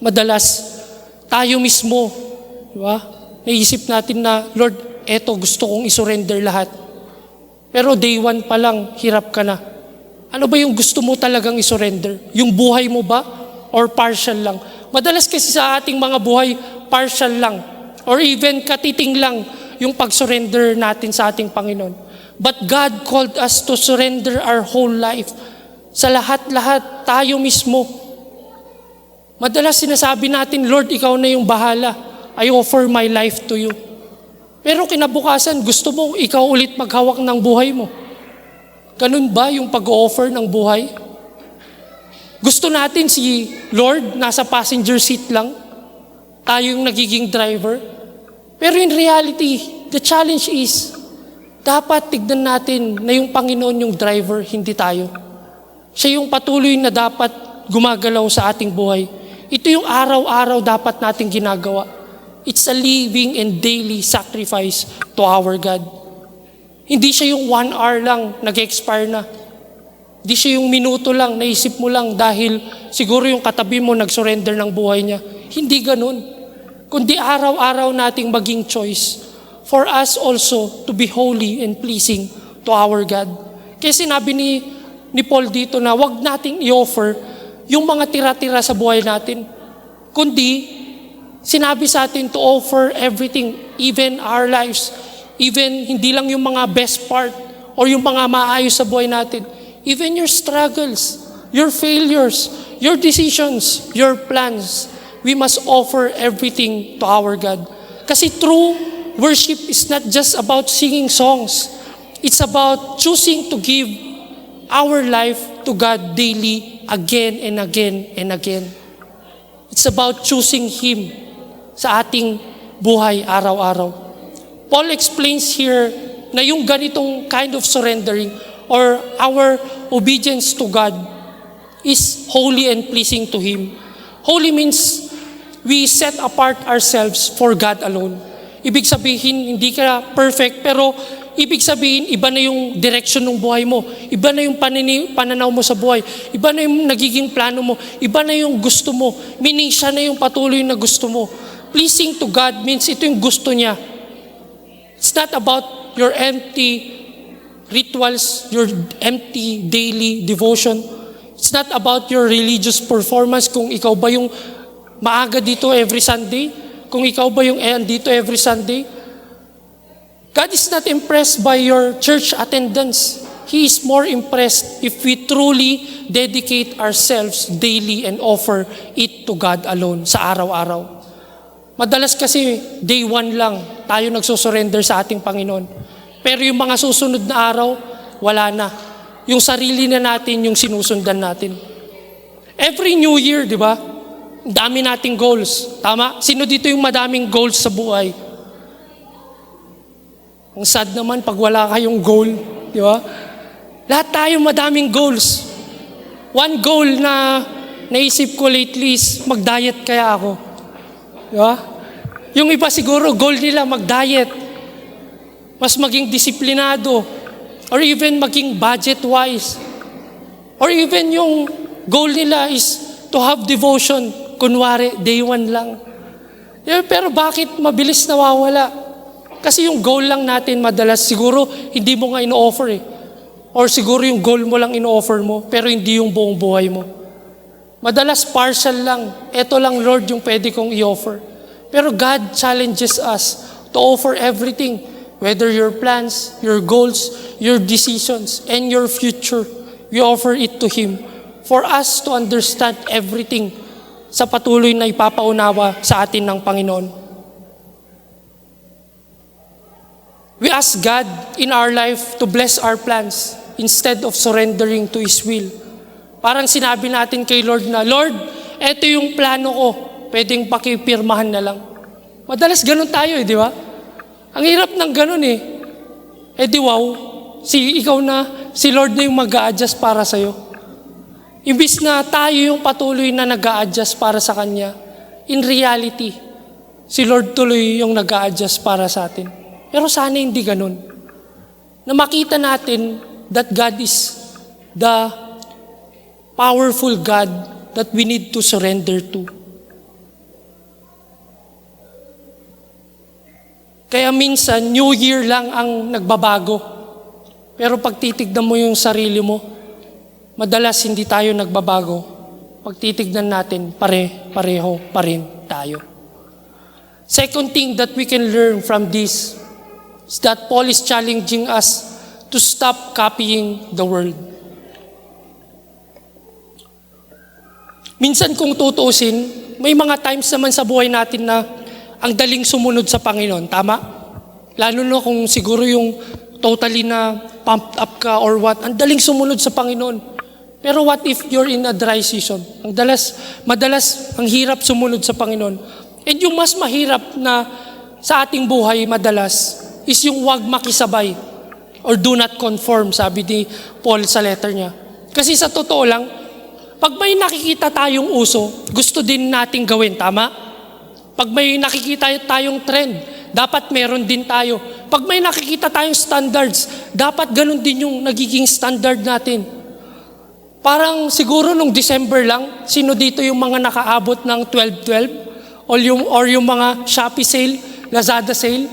madalas tayo mismo, di ba? Naisip natin na, Lord, eto gusto kong isurrender lahat. Pero day one pa lang, hirap ka na. Ano ba yung gusto mo talagang isurrender? Yung buhay mo ba? Or partial lang? Madalas kasi sa ating mga buhay, partial lang. Or even katiting lang yung pag-surrender natin sa ating Panginoon. But God called us to surrender our whole life. Sa lahat-lahat, tayo mismo. Madalas sinasabi natin, Lord, ikaw na yung bahala. I offer my life to you. Pero kinabukasan, gusto mo ikaw ulit maghawak ng buhay mo. Ganun ba yung pag-offer ng buhay? Gusto natin si Lord nasa passenger seat lang. Tayo yung nagiging driver. Pero in reality, the challenge is, dapat tignan natin na yung Panginoon yung driver, hindi tayo. Siya yung patuloy na dapat gumagalaw sa ating buhay. Ito yung araw-araw dapat nating ginagawa. It's a living and daily sacrifice to our God. Hindi siya yung 1 hour lang, nag-expire na. Hindi siya yung minuto lang, naisip mo lang dahil siguro yung katabi mo nag-surrender ng buhay niya. Hindi ganun. Kundi araw-araw nating maging choice for us also to be holy and pleasing to our God. Kaya sinabi ni Paul dito na wag nating i-offer yung mga tira-tira sa buhay natin. Kundi, sinabi sa atin to offer everything, even our lives. Even hindi lang yung mga best part or yung mga maayos sa buhay natin. Even your struggles, your failures, your decisions, your plans. We must offer everything to our God. Kasi true worship is not just about singing songs. It's about choosing to give our life to God daily, again and again and again. It's about choosing Him sa ating buhay araw-araw. Paul explains here na yung ganitong kind of surrendering or our obedience to God is holy and pleasing to Him. Holy means we set apart ourselves for God alone. Ibig sabihin, hindi ka perfect, pero ibig sabihin, iba na yung direction ng buhay mo. Iba na yung pananaw mo sa buhay. Iba na yung nagiging plano mo. Iba na yung gusto mo. Meaning, siya na yung patuloy na gusto mo. Pleasing to God means ito yung gusto niya. It's not about your empty rituals, your empty daily devotion. It's not about your religious performance, kung ikaw ba yung maaga dito every Sunday, kung ikaw ba yung dito every Sunday. God is not impressed by your church attendance. He is more impressed if we truly dedicate ourselves daily and offer it to God alone sa araw-araw. Madalas kasi day 1 lang tayo nagsusurrender sa ating Panginoon. Pero yung mga susunod na araw, wala na. Yung sarili na natin yung sinusundan natin. Every New Year, di ba? Dami nating goals. Tama? Sino dito yung madaming goals sa buhay? Ang sad naman pag wala kayong goal. Di ba? Lahat tayo madaming goals. One goal na naisip ko lately is mag-diet kaya ako. Di ba? Yung iba siguro goal nila mag-diet. Mas maging disiplinado. Or even maging budget-wise. Or even yung goal nila is to have devotion. Kunwari, day 1 lang. Pero bakit mabilis nawawala? Kasi yung goal lang natin madalas, siguro hindi mo nga ino-offer eh. Or siguro yung goal mo lang ino-offer mo, pero hindi yung buong buhay mo. Madalas partial lang. Ito lang, Lord, yung pwede kong i-offer. Pero God challenges us to offer everything. Whether your plans, your goals, your decisions, and your future, we offer it to Him. For us to understand everything sa patuloy na ipapaunawa sa atin ng Panginoon. We ask God in our life to bless our plans instead of surrendering to His will. Parang sinabi natin kay Lord na, Lord, eto yung plano ko, pwedeng pakipirmahan na lang. Madalas ganun tayo di ba? Ang hirap ng ganun di wow, si Lord na yung mag-a-adjust para sa'yo. Imbis na tayo yung patuloy na nag-a-adjust para sa Kanya, in reality, si Lord tuloy yung nag-a-adjust para sa atin. Pero sana hindi ganun. Na makita natin that God is the powerful God that we need to surrender to. Kaya minsan, New Year lang ang nagbabago. Pero pag titignan mo yung sarili mo, madalas hindi tayo nagbabago. Pag titignan natin, pareho pa rin tayo. Second thing that we can learn from this is that Paul is challenging us to stop copying the world. Minsan kung tutuusin, may mga times naman sa buhay natin na ang daling sumunod sa Panginoon. Tama? Lalo na kung siguro yung totally na pumped up ka or what, ang daling sumunod sa Panginoon. Pero what if you're in a dry season? Madalas, ang hirap sumunod sa Panginoon. And yung mas mahirap na sa ating buhay madalas is yung wag makisabay or do not conform, sabi ni Paul sa letter niya. Kasi sa totoo lang, pag may nakikita tayong uso, gusto din nating gawin, tama? Pag may nakikita tayong trend, dapat meron din tayo. Pag may nakikita tayong standards, dapat ganun din yung nagiging standard natin. Parang siguro nung December lang, sino dito yung mga nakaabot ng 12-12? Or yung mga Shopee sale, Lazada sale?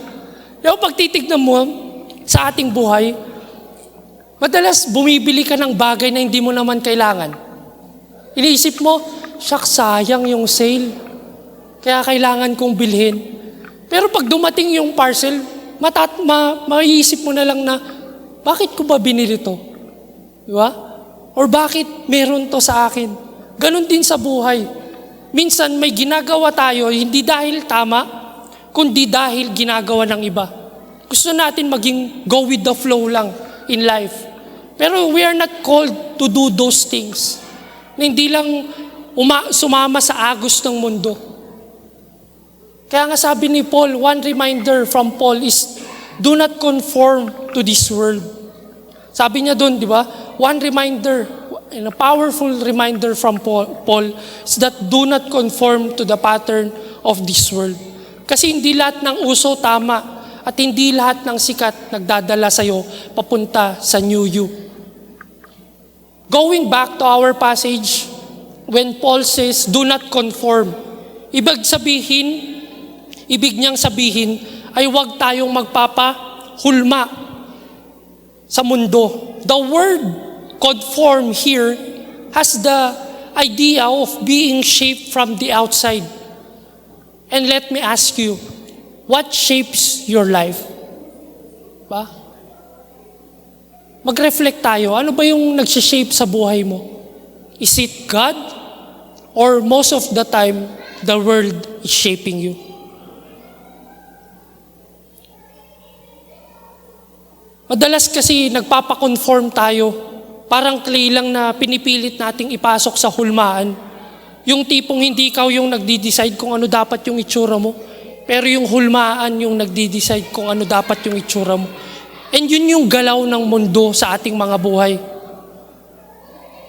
Yung pag titignan mo sa ating buhay, madalas bumibili ka ng bagay na hindi mo naman kailangan. Iniisip mo, sayang yung sale. Kaya kailangan kong bilhin. Pero pag dumating yung parcel, maiisip mo na lang na, bakit ko ba binili to? Di ba? Or bakit meron to sa akin? Ganon din sa buhay. Minsan may ginagawa tayo, hindi dahil tama, kundi dahil ginagawa ng iba. Gusto natin maging go with the flow lang in life. Pero we are not called to do those things. Na hindi lang sumama sa agos ng mundo. Kaya nga sabi ni Paul, one reminder from Paul is, do not conform to this world. Sabi niya doon, di ba? One reminder, and a powerful reminder from Paul is that do not conform to the pattern of this world. Kasi hindi lahat ng uso tama at hindi lahat ng sikat nagdadala sa'yo papunta sa new you. Going back to our passage, when Paul says, do not conform, ibig niyang sabihin ay huwag tayong magpapahulma sa mundo. The word conform here has the idea of being shaped from the outside. And let me ask you, what shapes your life? Ba? Mag-reflect tayo. Ano ba yung nag-shape sa buhay mo? Is it God? Or most of the time, the world is shaping you? Madalas kasi nagpapakonform tayo, parang clay lang na pinipilit nating ipasok sa hulmaan. Yung tipong hindi ikaw yung nagdi-decide kung ano dapat yung itsura mo, pero yung hulmaan yung nagdi-decide kung ano dapat yung itsura mo. And yun yung galaw ng mundo sa ating mga buhay.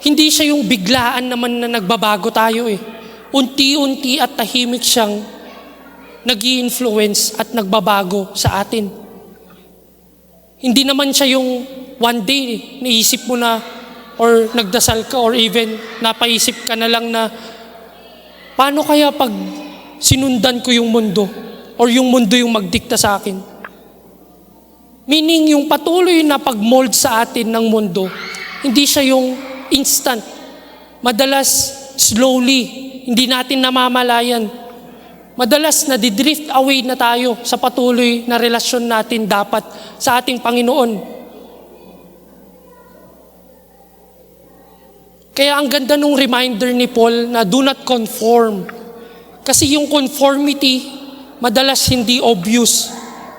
Hindi siya yung biglaan naman na nagbabago tayo eh. Unti-unti at tahimik siyang nag-i-influence at nagbabago sa atin. Hindi naman siya yung one day naisip mo na or nagdasal ka or even napaisip ka na lang na paano kaya pag sinundan ko yung mundo or yung mundo yung magdikta sa akin. Meaning yung patuloy na pag-mold sa atin ng mundo, hindi siya yung instant. Madalas slowly, hindi natin namamalayan. Madalas nadidrift away na tayo sa patuloy na relasyon natin dapat sa ating Panginoon. Kaya ang ganda nung reminder ni Paul na do not conform. Kasi yung conformity, madalas hindi obvious.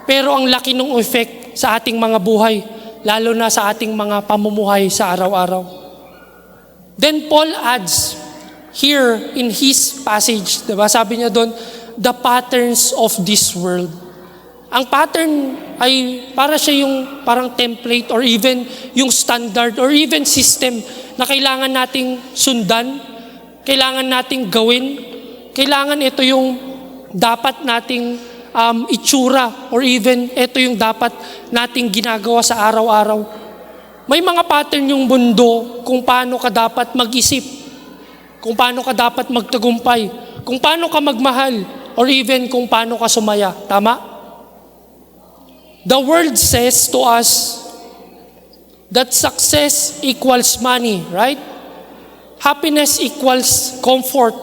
Pero ang laki ng effect sa ating mga buhay, lalo na sa ating mga pamumuhay sa araw-araw. Then Paul adds, here in his passage, diba? Sabi niya doon, the patterns of this world. Ang pattern ay para siya yung parang template or even yung standard or even system na kailangan nating sundan, kailangan nating gawin kailangan ito yung dapat nating itsura or even ito yung dapat nating ginagawa sa araw-araw. May mga pattern yung mundo kung paano ka dapat mag-isip, kung paano ka dapat magtagumpay, kung paano ka magmahal, or even kung paano ka sumaya. Tama? The world says to us that success equals money, right? Happiness equals comfort.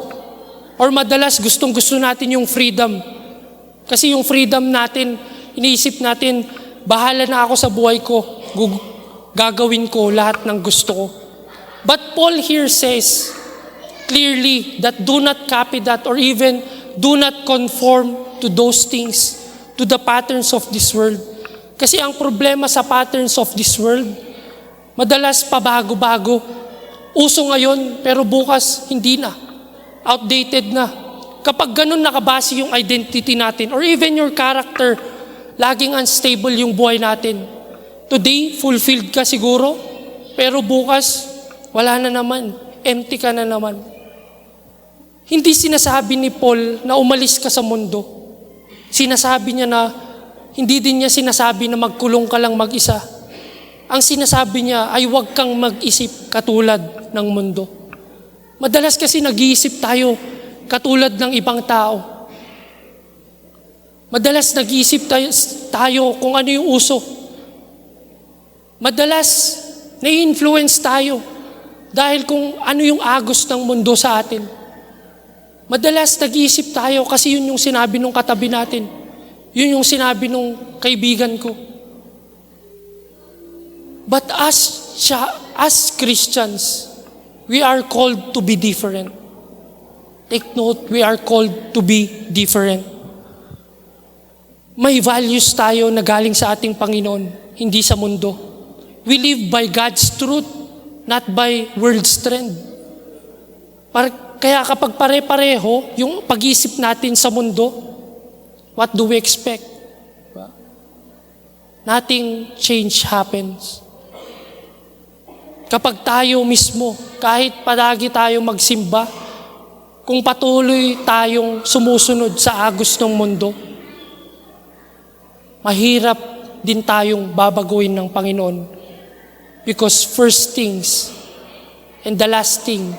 Or madalas gustong-gusto natin yung freedom. Kasi yung freedom natin, iniisip natin, bahala na ako sa buhay ko, gagawin ko lahat ng gusto ko. But Paul here says clearly that do not copy that or even do not conform to those things, to the patterns of this world. Kasi ang problema sa patterns of this world, madalas pabago-bago. Uso ngayon, pero bukas hindi na. Outdated na. Kapag ganun nakabase yung identity natin or even your character, laging unstable yung buhay natin. Today, fulfilled ka siguro, pero bukas, wala na naman. Empty ka na naman. Hindi sinasabi ni Paul na umalis ka sa mundo. Sinasabi niya na, hindi din niya sinasabi na magkulong ka lang mag-isa. Ang sinasabi niya ay huwag kang mag-isip katulad ng mundo. Madalas kasi nag-iisip tayo katulad ng ibang tao. Madalas nag-iisip tayo kung ano yung uso. Madalas na-influence tayo dahil kung ano yung agos ng mundo sa atin. Madalas nag-iisip tayo kasi yun yung sinabi nung katabi natin. Yun yung sinabi nung kaibigan ko. But as Christians, we are called to be different. Take note, we are called to be different. May values tayo na galing sa ating Panginoon, hindi sa mundo. We live by God's truth, not by world's trend. Kaya kapag pare-pareho yung pag-isip natin sa mundo, what do we expect? Nothing change happens. Kapag tayo mismo, kahit palagi tayo magsimba, kung patuloy tayong sumusunod sa agos ng mundo, mahirap din tayong babaguhin ng Panginoon. Because first things and the last thing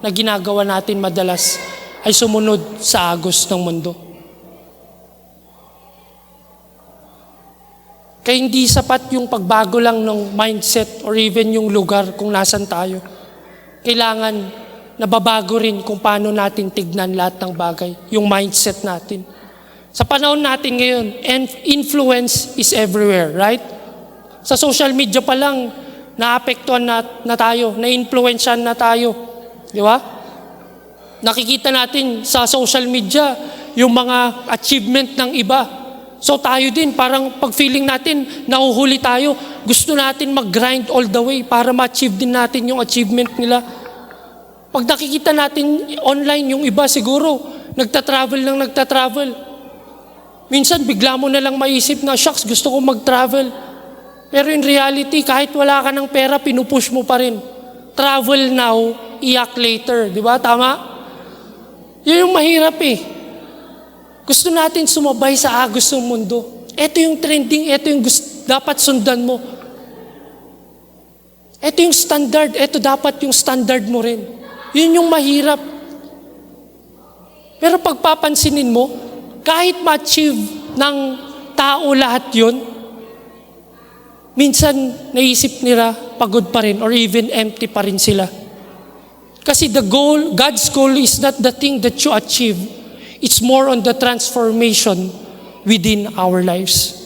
na ginagawa natin madalas ay sumunod sa agos ng mundo. Kaya hindi sapat yung pagbago lang ng mindset or even yung lugar kung nasan tayo. Kailangan nababago rin kung paano natin tignan lahat ng bagay, yung mindset natin. Sa panahon natin ngayon, influence is everywhere, right? Sa social media pa lang, naapektuhan na tayo, na-influensyan na tayo. Di ba? Nakikita natin sa social media yung mga achievement ng iba. So tayo din, parang pag-feeling natin, nahuhuli tayo. Gusto natin mag-grind all the way para ma-achieve din natin yung achievement nila. Pag nakikita natin online yung iba siguro, nagta-travel. Minsan bigla mo na lang maisip na, shucks, gusto ko mag-travel. Pero in reality, kahit wala ka ng pera, pinupush mo pa rin. Travel now, iyak later. Di ba? Tama? Yun yung mahirap eh. Gusto natin sumabay sa agos ng mundo. Ito yung trending, ito yung dapat sundan mo. Ito yung standard, ito dapat yung standard mo rin. Yun yung mahirap. Pero pagpapansinin mo, kahit ma-achieve ng tao lahat yun, minsan naisip nila pagod pa rin or even empty pa rin sila. Kasi God's goal is not the thing that you achieve. It's more on the transformation within our lives.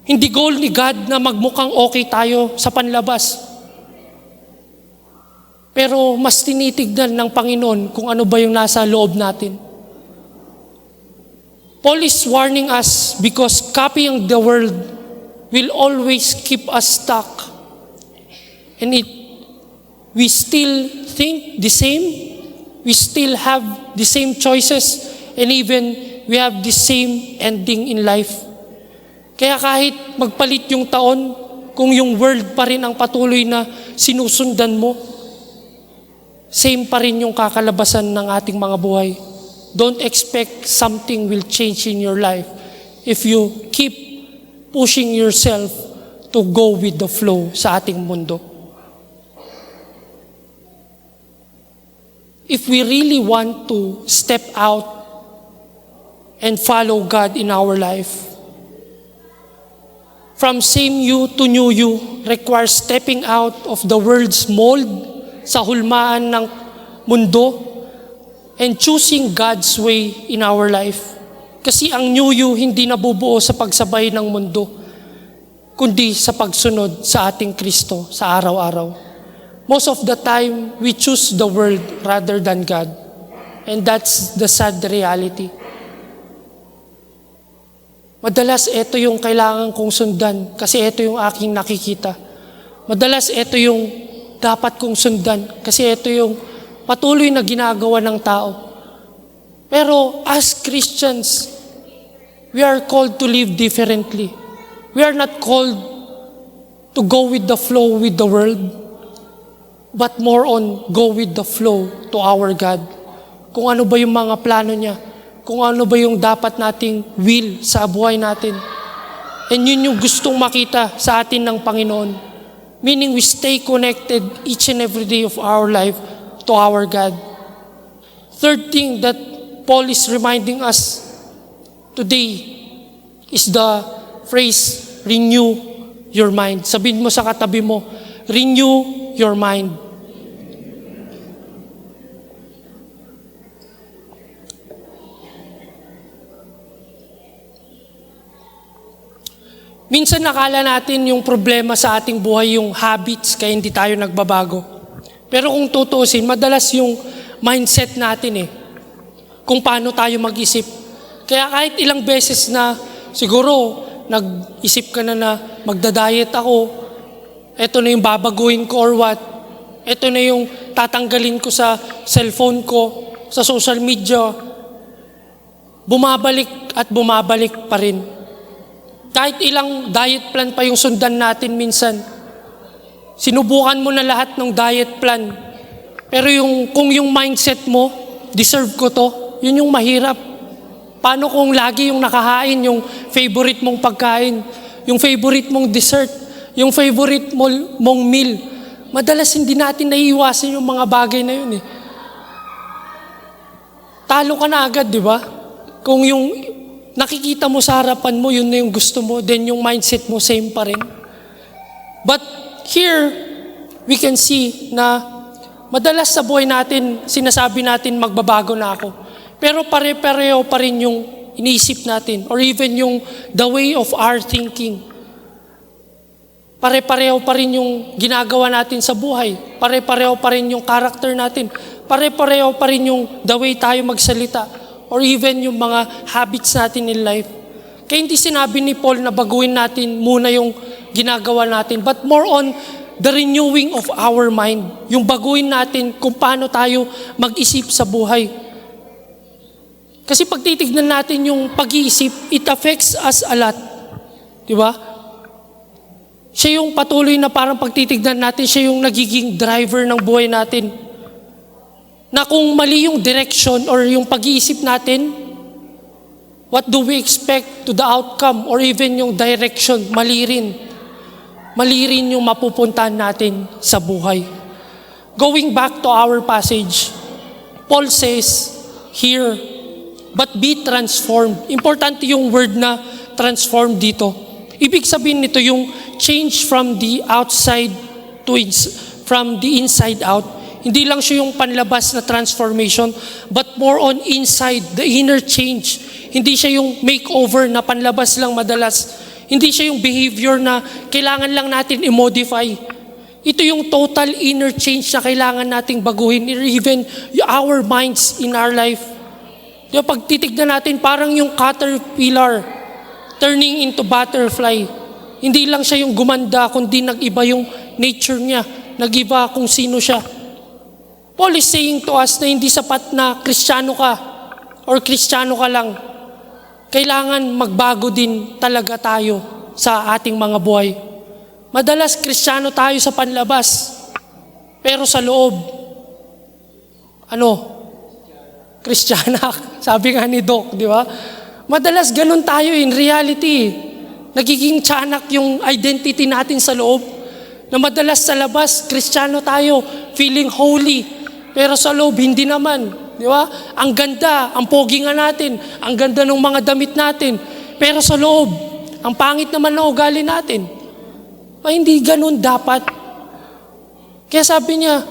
Hindi goal ni God na magmukhang okay tayo sa panlabas. Pero mas tinitignan ng Panginoon kung ano ba yung nasa loob natin. Paul is warning us because copying the world will always keep us stuck. And we still think the same. We still have the same choices and even we have the same ending in life. Kaya kahit magpalit yung taon, kung yung world pa rin ang patuloy na sinusundan mo, same pa rin yung kakalabasan ng ating mga buhay. don't expect something will change in your life if you keep pushing yourself to go with the flow sa ating mundo. If we really want to step out and follow God in our life, from same you to new you requires stepping out of the world's mold sa hulmaan ng mundo and choosing God's way in our life. Kasi ang new you hindi nabubuo sa pagsabay ng mundo, kundi sa pagsunod sa ating Kristo sa araw-araw. Most of the time, we choose the world rather than God. And that's the sad reality. Madalas, ito yung kailangan kong sundan kasi ito yung aking nakikita. Madalas, ito yung dapat kong sundan kasi ito yung patuloy na ginagawa ng tao. Pero as Christians, we are called to live differently. We are not called to go with the flow with the world, but more on go with the flow to our God. Kung ano ba yung mga plano niya, kung ano ba yung dapat nating will sa buhay natin. And yun yung gustong makita sa atin ng Panginoon. Meaning we stay connected each and every day of our life to our God. Third thing that Paul is reminding us today is the phrase, renew your mind. Sabihin mo sa katabi mo, renew your mind. Minsan nakala natin yung problema sa ating buhay, yung habits, kaya hindi tayo nagbabago. Pero kung tutuusin, madalas yung mindset natin kung paano tayo mag-isip. Kaya kahit ilang beses na siguro nag-isip ka na magda-diet ako, eto na yung babaguhin ko or what, eto na yung tatanggalin ko sa cellphone ko, sa social media, bumabalik at bumabalik pa rin. Kahit ilang diet plan pa yung sundan natin minsan, sinubukan mo na lahat ng diet plan. Pero kung yung mindset mo, deserve ko to, yun yung mahirap. Paano kung lagi yung nakahain, yung favorite mong pagkain, yung favorite mong dessert, yung favorite mong meal. Madalas hindi natin naiiwasan yung mga bagay na yun Talo ka na agad, di ba? Kung yung nakikita mo sa harapan mo, yun na yung gusto mo, then yung mindset mo, same pa rin. But here, we can see na madalas sa buhay natin, sinasabi natin magbabago na ako. Pero pare-pareho pa rin yung iniisip natin or even yung the way of our thinking. Pare-pareho pa rin yung ginagawa natin sa buhay. Pare-pareho pa rin yung character natin. Pare-pareho pa rin yung the way tayo magsalita. Or even yung mga habits natin in life. Kaya hindi sinabi ni Paul na baguhin natin muna yung ginagawa natin, but more on the renewing of our mind. Yung baguhin natin kung paano tayo mag-isip sa buhay. Kasi pag titignan natin yung pag-iisip, it affects us a lot. Di ba? Siya yung patuloy na parang pagtitignan natin, siya yung nagiging driver ng buhay natin. Na kung mali yung direction or yung pag-iisip natin, what do we expect to the outcome or even yung direction, mali rin. Mali rin yung mapupuntahan natin sa buhay. Going back to our passage, Paul says here, but be transformed. Importante yung word na transform dito. Ibig sabihin nito yung change from the outside to from the inside out. Hindi lang siya yung panlabas na transformation, but more on inside, the inner change. Hindi siya yung makeover na panlabas lang madalas. Hindi siya yung behavior na kailangan lang natin i-modify. Ito yung total inner change na kailangan nating baguhin, even our minds in our life. Yung pag titignan natin, parang yung caterpillar turning into butterfly. Hindi lang siya yung gumanda, kundi nag-iba yung nature niya. Nag-iba kung sino siya. Paul is saying to us na hindi sapat na Kristiyano ka or Kristiyano ka lang. Kailangan magbago din talaga tayo sa ating mga buhay. Madalas Kristiyano tayo sa panlabas, pero sa loob, Kristiyana. Sabi nga ni Doc, di ba? Madalas ganun tayo in reality. Nagiging tiyanak yung identity natin sa loob. Na madalas sa labas, Kristiyano tayo, feeling holy. Pero sa loob, hindi naman. Di ba? Ang ganda, ang pogi nga natin, ang ganda ng mga damit natin. Pero sa loob, ang pangit naman ng ugali natin. Ay, hindi ganun dapat. Kaya sabi niya,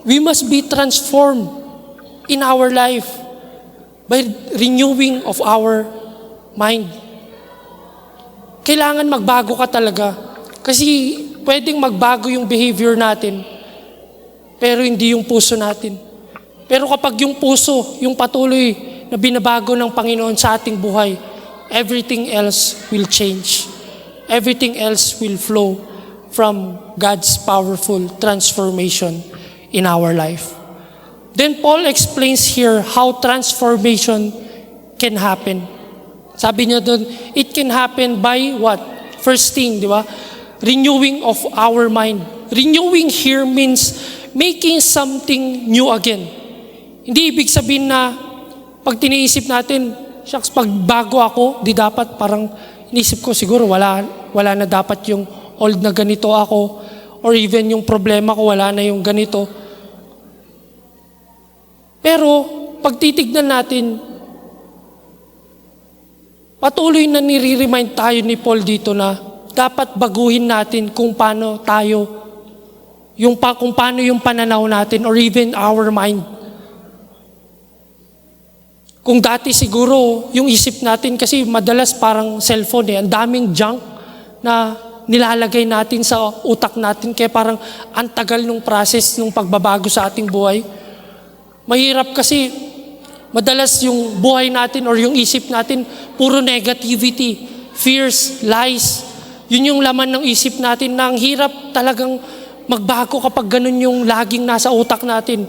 we must be transformed in our life by renewing of our mind. Kailangan magbago ka talaga. Kasi pwedeng magbago yung behavior natin, pero hindi yung puso natin. Pero kapag yung puso, yung patuloy na binabago ng Panginoon sa ating buhay, everything else will change. Everything else will flow from God's powerful transformation in our life. Then Paul explains here how transformation can happen. Sabi niya doon, it can happen by what? First thing, di ba? Renewing of our mind. Renewing here means making something new again. Hindi ibig sabihin na pag tiniisip natin, shucks, pag bago ako, di dapat parang inisip ko siguro wala na dapat yung old na ganito ako, or even yung problema ko wala na yung ganito. Pero pag titignan natin, patuloy na nire-remind tayo ni Paul dito na dapat baguhin natin kung paano tayo, kung paano yung pananaw natin or even our mind. Kung dati siguro, yung isip natin kasi madalas parang cellphone ang daming junk na nilalagay natin sa utak natin kaya parang ang tagal nung process nung pagbabago sa ating buhay. Mahirap kasi madalas yung buhay natin or yung isip natin puro negativity, fears, lies. Yun yung laman ng isip natin na ang hirap talagang magbago kapag ganun yung laging nasa utak natin.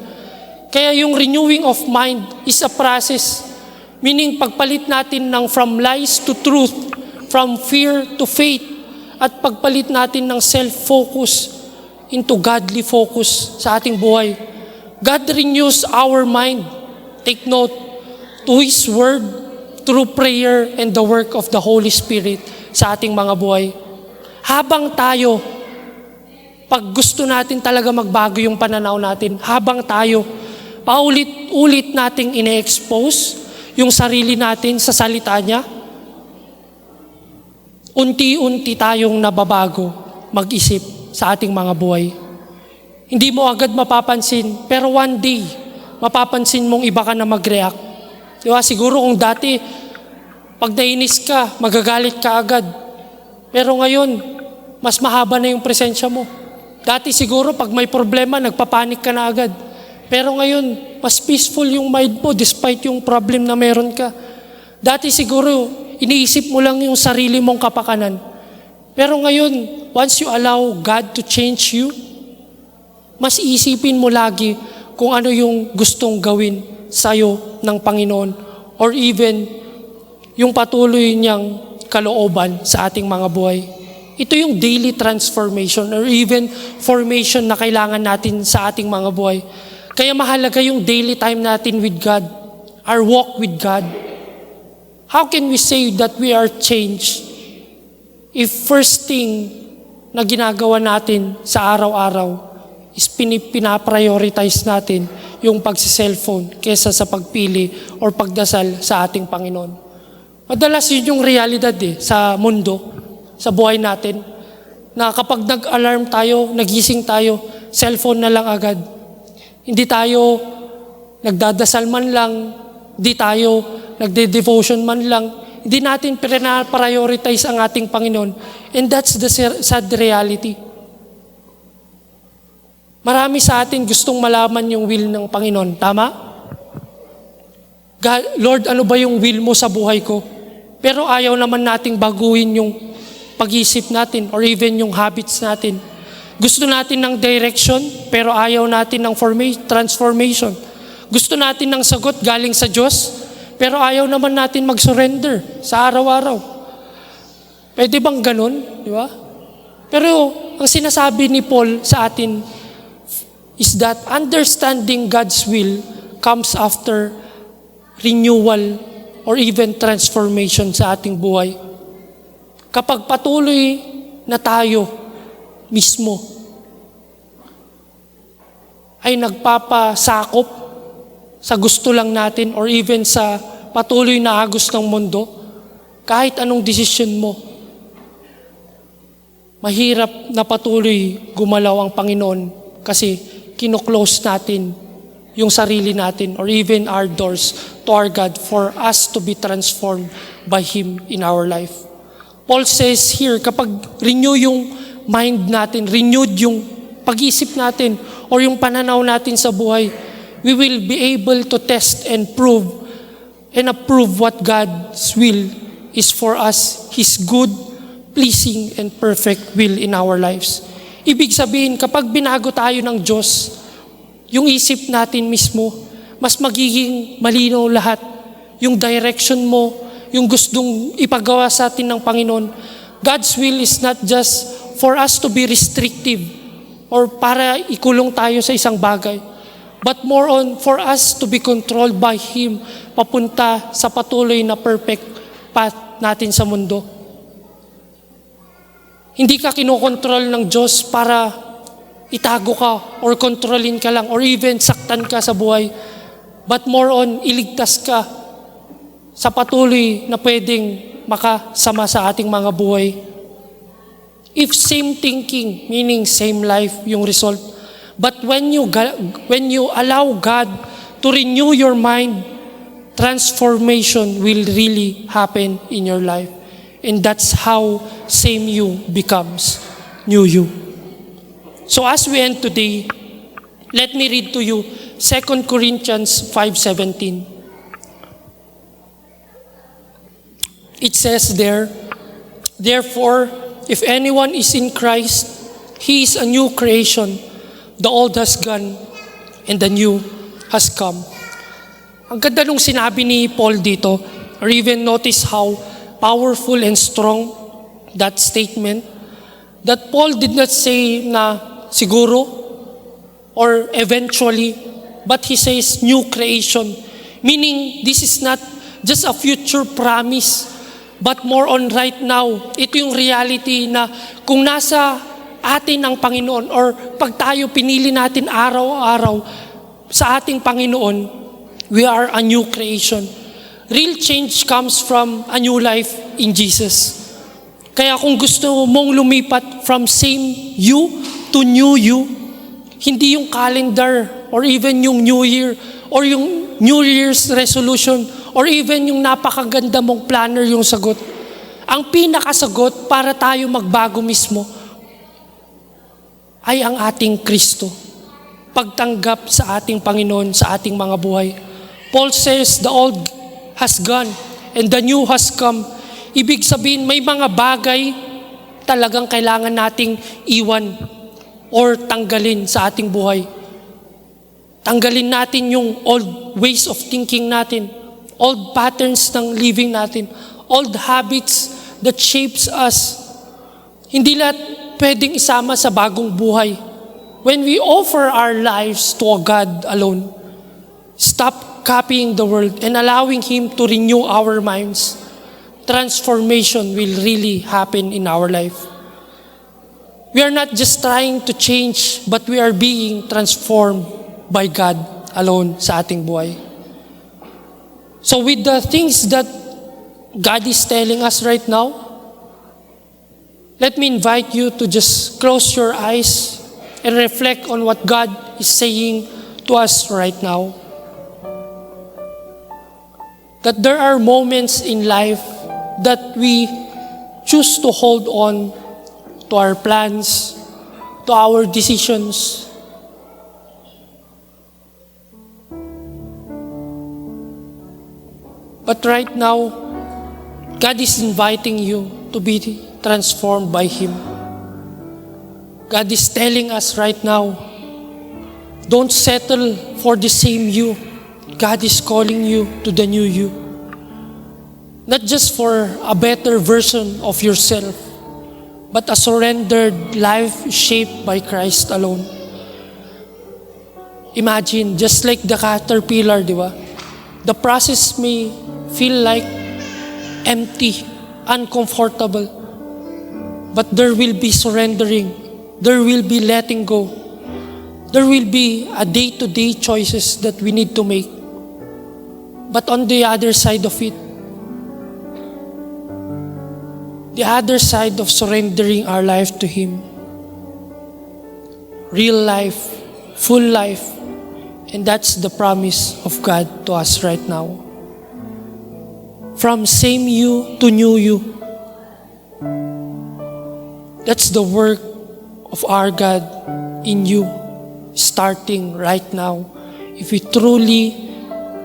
Kaya yung renewing of mind is a process. Meaning pagpalit natin ng from lies to truth, from fear to faith, at pagpalit natin ng self-focus into godly focus sa ating buhay. God renews our mind. Take note, to His Word, through prayer and the work of the Holy Spirit sa ating mga buhay. Habang tayo, pag gusto natin talaga magbago yung pananaw natin, habang tayo, paulit-ulit nating ine-expose yung sarili natin sa salita niya, unti-unti tayong nababago mag-isip sa ating mga buhay. Hindi mo agad mapapansin, pero one day, mapapansin mong iba ka na mag-react. Diba? Siguro kung dati, pag nainis ka, magagalit ka agad. Pero ngayon, mas mahaba na yung presensya mo. Dati siguro, pag may problema, nagpapanik ka na agad. Pero ngayon, mas peaceful yung mind mo despite yung problem na meron ka. Dati siguro, iniisip mo lang yung sarili mong kapakanan. Pero ngayon, once you allow God to change you, mas iisipin mo lagi kung ano yung gustong gawin sa'yo ng Panginoon or even yung patuloy niyang kalooban sa ating mga buhay. Ito yung daily transformation or even formation na kailangan natin sa ating mga buhay. Kaya mahalaga yung daily time natin with God, our walk with God. How can we say that we are changed if first thing na ginagawa natin sa araw-araw is pinaprioritize natin yung pagsi-cellphone kesa sa pagpili or pagdasal sa ating Panginoon? Madalas yun yung realidad sa mundo, sa buhay natin, na kapag nag-alarm tayo, nagising tayo, cellphone na lang agad. Hindi tayo nagdadasal man lang, hindi tayo nagde-devotion man lang, hindi natin prioritize ang ating Panginoon. And that's the sad reality. Marami sa atin gustong malaman yung will ng Panginoon. Tama? God, Lord, ano ba yung will mo sa buhay ko? Pero ayaw naman nating baguhin yung pag-isip natin or even yung habits natin. Gusto natin ng direction, pero ayaw natin ng transformation. Gusto natin ng sagot galing sa Diyos, pero ayaw naman natin mag-surrender sa araw-araw. Pwede bang ganun? Di ba? Pero ang sinasabi ni Paul sa atin is that understanding God's will comes after renewal or even transformation sa ating buhay. Kapag patuloy na tayo mismo ay nagpapasakop sa gusto lang natin or even sa patuloy na agos ng mundo, kahit anong desisyon mo, mahirap na patuloy gumalaw ang Panginoon kasi kino-close natin yung sarili natin or even our doors to our God for us to be transformed by Him in our life. Paul says here, kapag renew yung mind natin, renewed yung pag-isip natin or yung pananaw natin sa buhay, we will be able to test and prove and approve what God's will is for us, His good, pleasing, and perfect will in our lives. Ibig sabihin, kapag binago tayo ng Diyos, yung isip natin mismo, mas magiging malinaw lahat. Yung direction mo, yung gustong ipagawa sa atin ng Panginoon. God's will is not just for us to be restrictive or para ikulong tayo sa isang bagay, but more on for us to be controlled by Him papunta sa patuloy na perfect path natin sa mundo. Hindi ka kinokontrol ng Diyos para itago ka or kontrolin ka lang or even saktan ka sa buhay, but more on iligtas ka sa patuloy na pwedeng makasama sa ating mga buhay. If same thinking, meaning same life yung result, but when you allow God to renew your mind, transformation will really happen in your life. And that's how same you becomes new you. So as we end today, let me read to you 2 Corinthians 5:17. It says there, therefore, if anyone is in Christ, he is a new creation. The old has gone and the new has come. Ang ganda nung sinabi ni Paul dito, or even notice how powerful and strong that statement, that Paul did not say na siguro or eventually, but he says new creation. Meaning, this is not just a future promise, but more on right now. Ito yung reality na kung nasa atin ang Panginoon or pag tayo pinili natin araw-araw sa ating Panginoon, we are a new creation. Real change comes from a new life in Jesus. Kaya kung gusto mong lumipat from same you to new you, hindi yung calendar or even yung New Year or yung New Year's resolution or even yung napakaganda mong planner yung sagot. Ang pinakasagot para tayo magbago mismo ay ang ating Kristo. Pagtanggap sa ating Panginoon sa ating mga buhay. Paul says, the old has gone and the new has come. Ibig sabihin, may mga bagay talagang kailangan nating iwan or tanggalin sa ating buhay. Tanggalin natin yung old ways of thinking natin, old patterns ng living natin, old habits that shapes us. Hindi lahat pwedeng isama sa bagong buhay. When we offer our lives to a God alone, stop copying the world and allowing Him to renew our minds, transformation will really happen in our life. We are not just trying to change, but we are being transformed by God alone sa ating buhay. So with the things that God is telling us right now, let me invite you to just close your eyes and reflect on what God is saying to us right now. That there are moments in life that we choose to hold on to our plans, to our decisions. But right now, God is inviting you to be transformed by Him. God is telling us right now, don't settle for the same you. God is calling you to the new you. Not just for a better version of yourself, but a surrendered life shaped by Christ alone. Imagine, just like the caterpillar, di ba? The process may feel like empty, uncomfortable, but there will be surrendering. There will be letting go. There will be a day-to-day choices that we need to make. But on the other side of it, the other side of surrendering our life to Him, real life, full life, and that's the promise of God to us right now. From same you to new you. That's the work of our God in you, starting right now, if we truly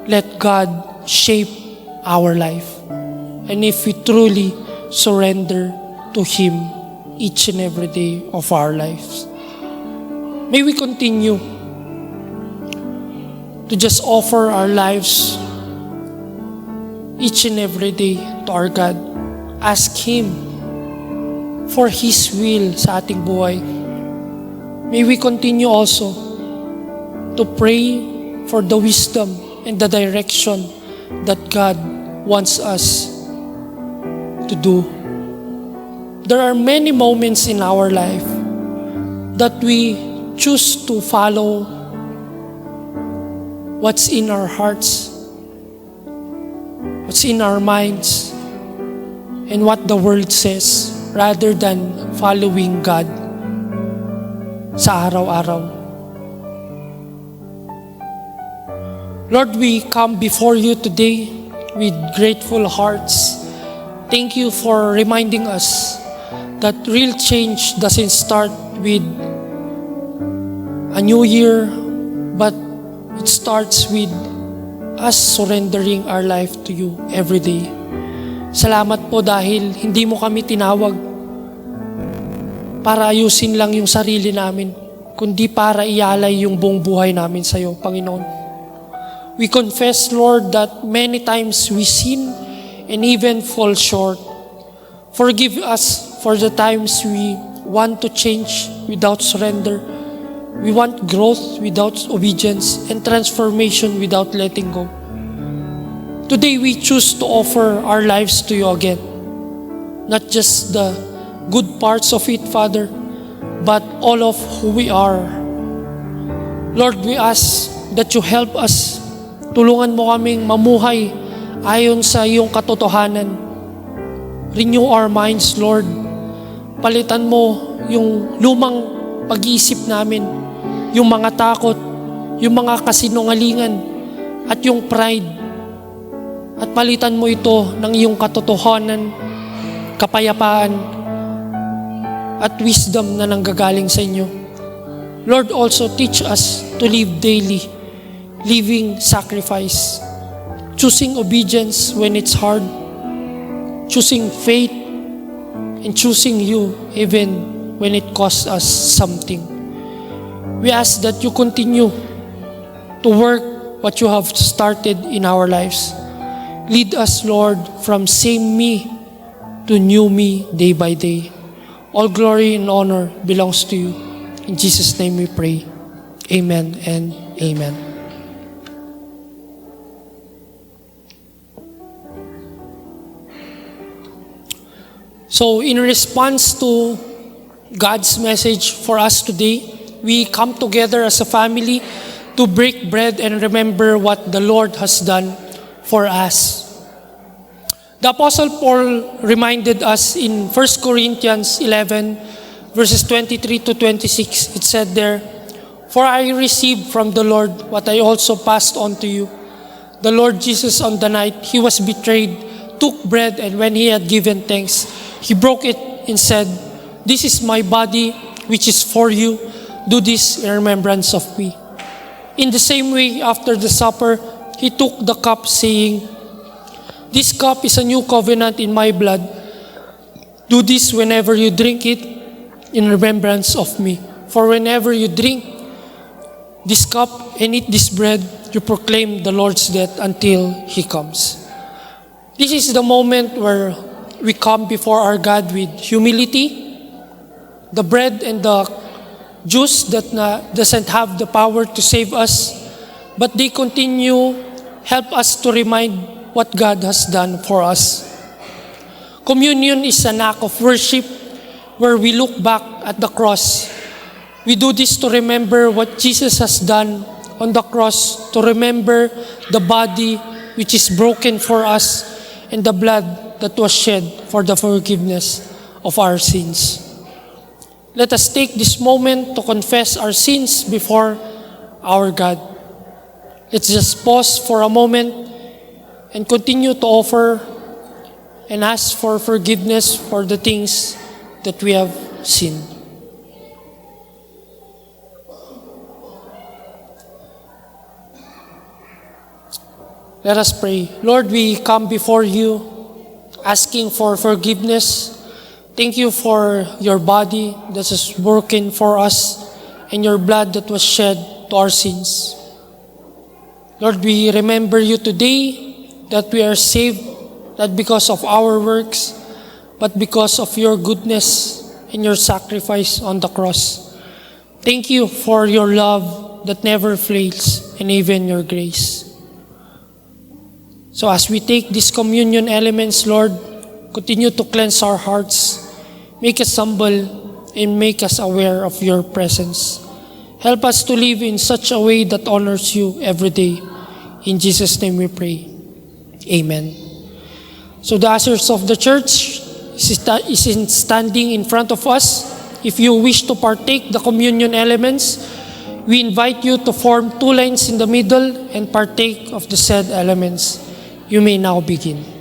let God shape our life, and if we truly surrender to Him each and every day of our lives. May we continue to just offer our lives each and every day to our God. Ask Him for His will sa ating buhay. May we continue also to pray for the wisdom and the direction that God wants us to do. There are many moments in our life that we choose to follow what's in our hearts, what's in our minds, and what the world says, rather than following God sa araw-araw. Lord, we come before you today with grateful hearts. Thank you for reminding us that real change doesn't start with a new year, but it starts with us surrendering our life to you every day. Salamat po dahil hindi mo kami tinawag para ayusin lang yung sarili namin, kundi para ialay yung buong buhay namin sa iyo, Panginoon. We confess, Lord, that many times we sin and even fall short. Forgive us for the times we want to change without surrender. We want growth without obedience and transformation without letting go. Today we choose to offer our lives to you again. Not just the good parts of it, Father, but all of who we are. Lord, we ask that you help us. Tulungan mo kaming mamuhay ayon sa iyong katotohanan. Renew our minds, Lord. Palitan mo yung lumang pag-iisip namin, yung mga takot, yung mga kasinungalingan, at yung pride. At palitan mo ito ng iyong katotohanan, kapayapaan, at wisdom na nanggagaling sa inyo. Lord, also teach us to live daily, living sacrifice, choosing obedience when it's hard, choosing faith, and choosing you even when it costs us something. We ask that you continue to work what you have started in our lives. Lead us, Lord, from same me to new me day by day. All glory and honor belongs to you. In Jesus' name we pray. Amen and amen. So in response to God's message for us today, we come together as a family to break bread and remember what the Lord has done for us. The Apostle Paul reminded us in 1 Corinthians 11, verses 23 to 26. It said there, "For I received from the Lord what I also passed on to you. The Lord Jesus, on the night he was betrayed, took bread, and when he had given thanks, he broke it and said, 'This is my body, which is for you. Do this in remembrance of me.' In the same way, after the supper, he took the cup, saying, 'This cup is a new covenant in my blood. Do this whenever you drink it in remembrance of me. For whenever you drink this cup and eat this bread, you proclaim the Lord's death until he comes.'" This is the moment where we come before our God with humility. The bread and the juice that doesn't have the power to save us, but they continue help us to remind what God has done for us. Communion is an act of worship where we look back at the cross. We do this to remember what Jesus has done on the cross, to remember the body which is broken for us and the blood that was shed for the forgiveness of our sins. Let us take this moment to confess our sins before our God. Let's just pause for a moment and continue to offer and ask for forgiveness for the things that we have sinned. Let us pray. Lord, we come before you asking for forgiveness. Thank you for your body that is broken for us and your blood that was shed to our sins. Lord, we remember you today that we are saved not because of our works, but because of your goodness and your sacrifice on the cross. Thank you for your love that never fails and even your grace. So as we take these communion elements, Lord, continue to cleanse our hearts, make us humble, and make us aware of your presence. Help us to live in such a way that honors you every day. In Jesus' name we pray. Amen. So the ushers of the church is standing in front of us. If you wish to partake the communion elements, we invite you to form two lines in the middle and partake of the said elements. You may now begin.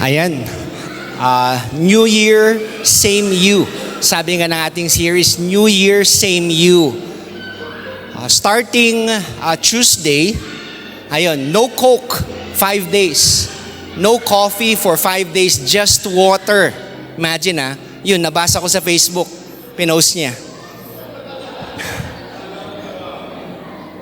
Ayan. New Year, same you. Sabi nga ng ating series, New Year, same you. Starting Tuesday, ayun, no Coke, 5 days. No coffee for 5 days, just water. Imagine yun, nabasa ko sa Facebook. Pinost niya.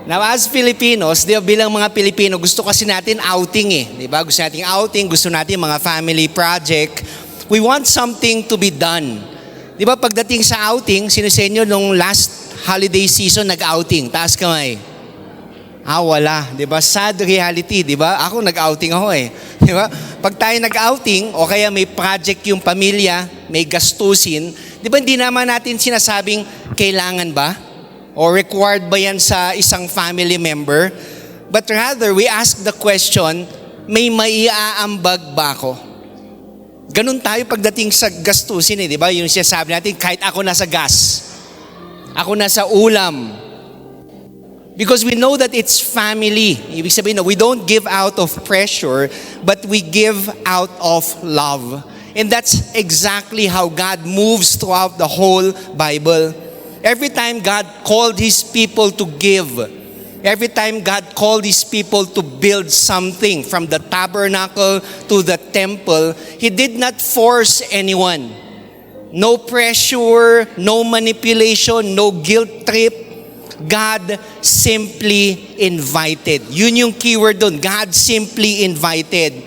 Now, as Filipinos, bilang mga Pilipino, gusto kasi natin outing di ba? Gusto natin outing, gusto natin mga family project. We want something to be done. Di ba, pagdating sa outing, sino sa inyo nung last holiday season nag-outing? Taas kamay. Wala. Di ba? Sad reality, di ba? Ako, nag-outing ako Di ba? Pag tayo nag-outing, o kaya may project yung pamilya, may gastusin, di ba hindi naman natin sinasabing, kailangan ba? O required ba yan sa isang family member? But rather, we ask the question, may maiaambag ba ako? Ganun tayo pagdating sa gastusin di ba? Yung sinasabi natin, kahit ako nasa gas, ako nasa ulam. Because we know that it's family. Ibig sabihin, we don't give out of pressure, but we give out of love. And that's exactly how God moves throughout the whole Bible. Every time God called His people to give, every time God called His people to build something from the tabernacle to the temple, He did not force anyone. No pressure, no manipulation, no guilt trip. God simply invited. Yun yung keyword doon. God simply invited.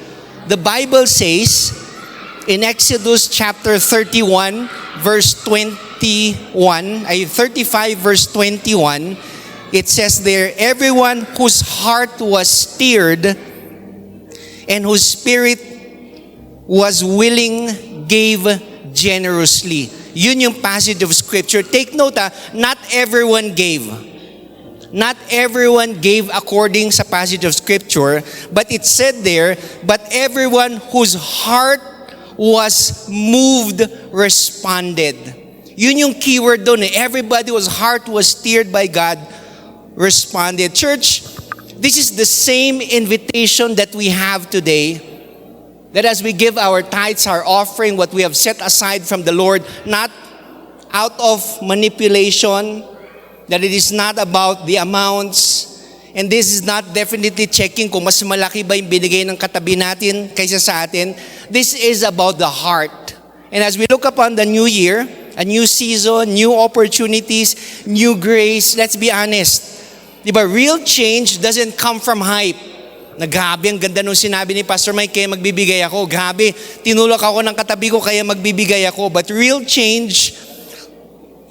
The Bible says in Exodus chapter 31, verse 35 verse 21, it says there, everyone whose heart was stirred and whose spirit was willing gave generously. Yun yung passage of scripture. Take note not everyone gave. Not everyone gave according sa passage of scripture, but it said there, but everyone whose heart was moved responded. Yun yung keyword doon Everybody whose heart was stirred by God responded. Church, this is the same invitation that we have today. That as we give our tithes, our offering, what we have set aside from the Lord, not out of manipulation, that it is not about the amounts, and this is not definitely checking kung mas malaki ba yung binigay ng katabi natin kaysa sa atin. This is about the heart. And as we look upon the new year, a new season, new opportunities, new grace, let's be honest. Diba, real change doesn't come from hype. Grabe, ang ganda nung sinabi ni Pastor Mike, kaya magbibigay ako. Grabe, tinulak ako ng katabi ko, kaya magbibigay ako. But real change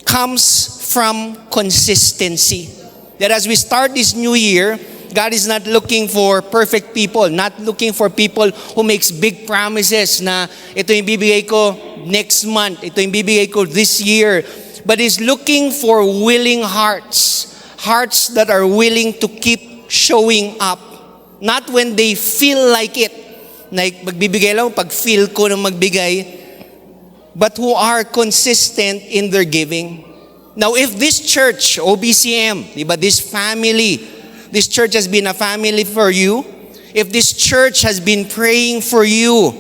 comes from consistency. That as we start this new year, God is not looking for perfect people, not looking for people who makes big promises na ito yung bibigay ko next month, ito yung bibigay ko this year. But He's looking for willing hearts. Hearts that are willing to keep showing up. Not when they feel like it. Like magbibigay lang pag feel ko na magbigay. But who are consistent in their giving. Now if this church, OBCM, diba, this family, this church has been a family for you. If this church has been praying for you,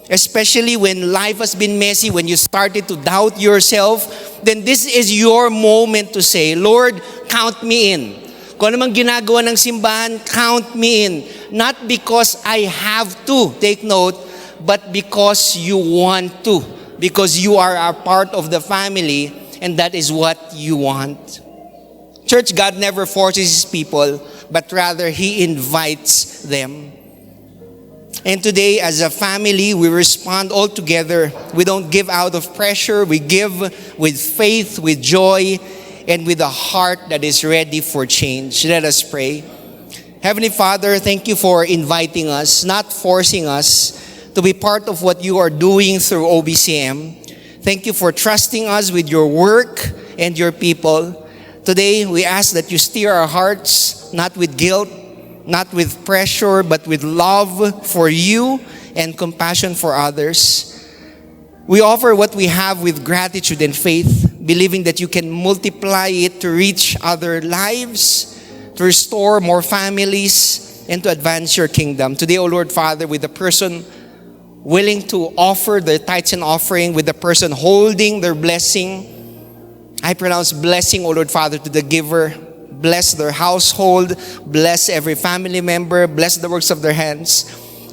especially when life has been messy, when you started to doubt yourself, then this is your moment to say, Lord, count me in. Kung ano mang ginagawa ng simbahan, count me in. Not because I have to, take note, but because you want to. Because you are a part of the family, and that is what you want. Church, God never forces His people, but rather He invites them. And today, as a family, we respond all together. We don't give out of pressure. We give with faith, with joy, and with a heart that is ready for change. Let us pray. Heavenly Father, thank you for inviting us, not forcing us to be part of what you are doing through OBCM. Thank you for trusting us with your work and your people. Today, we ask that you steer our hearts, not with guilt, not with pressure, but with love for you and compassion for others. We offer what we have with gratitude and faith, believing that you can multiply it to reach other lives, to restore more families, and to advance your kingdom. Today, O Lord Father, with the person willing to offer their tithes and offering with the person holding their blessing. I pronounce blessing, O Lord Father, to the giver. Bless their household, bless every family member, bless the works of their hands,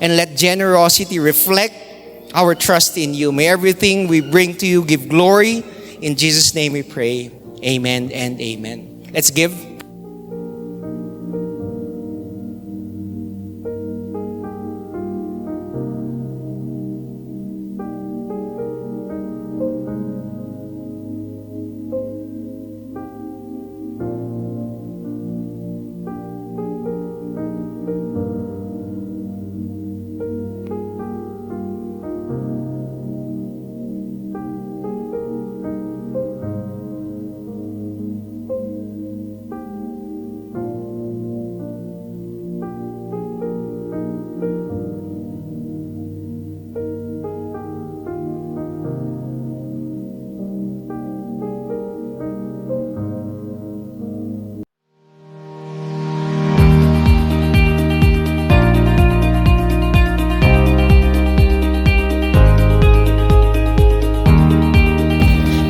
and let generosity reflect our trust in you. May everything we bring to you give glory. In Jesus' name we pray. Amen and amen. Let's give.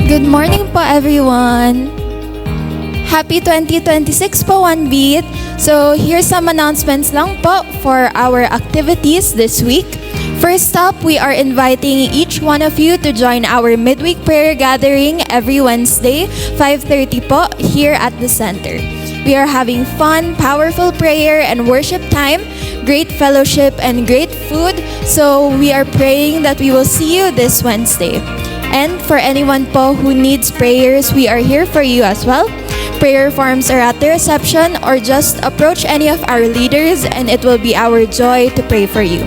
Good morning po everyone! Happy 2026 po, One Beat! So here's some announcements lang po for our activities this week. First up, we are inviting each one of you to join our midweek prayer gathering every Wednesday, 5:30 po, here at the center. We are having fun, powerful prayer and worship time, great fellowship and great food. So we are praying that we will see you this Wednesday. And for anyone po who needs prayers, we are here for you as well. Prayer forms are at the reception or just approach any of our leaders and it will be our joy to pray for you.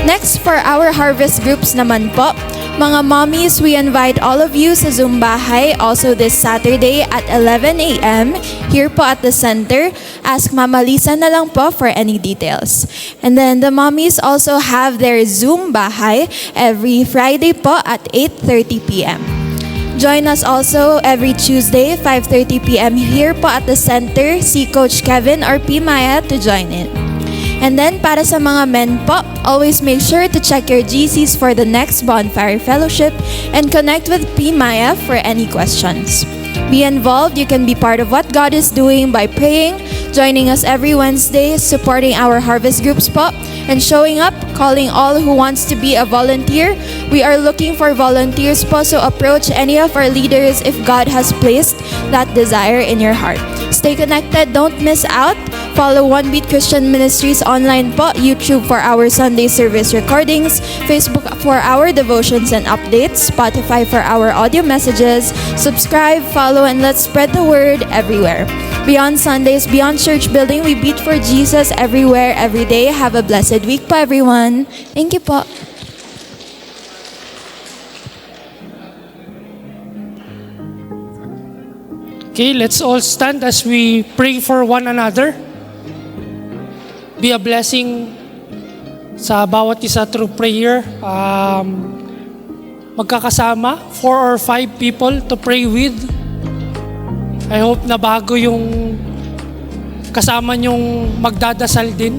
Next, for our harvest groups naman po, mga mommies, we invite all of you sa Zoom Bahay also this Saturday at 11 a.m. here po at the center. Ask Mama Lisa na lang po for any details. And then the mommies also have their Zoom Bahay every Friday po at 8:30 p.m. Join us also every Tuesday, 5:30 p.m. here po at the center. See Coach Kevin or P. Maya to join in. And then, para sa mga men po, always make sure to check your GCs for the next Bonfire Fellowship and connect with P. Maya for any questions. Be involved. You can be part of what God is doing by praying, joining us every Wednesday, supporting our harvest groups po, and showing up, calling all who wants to be a volunteer. We are looking for volunteers po, so approach any of our leaders if God has placed that desire in your heart. Stay connected. Don't miss out. Follow One Beat Christian Ministries online po, YouTube for our Sunday service recordings, Facebook for our devotions and updates, Spotify for our audio messages. Subscribe, follow, and let's spread the word everywhere. Beyond Sundays, beyond church building, we beat for Jesus everywhere, every day. Have a blessed week po, everyone. Thank you po. Okay, let's all stand as we pray for one another. Be a blessing sa bawat isa through prayer. Magkakasama, 4 or 5 people to pray with. I hope na bago yung kasama nyong magdadasal din.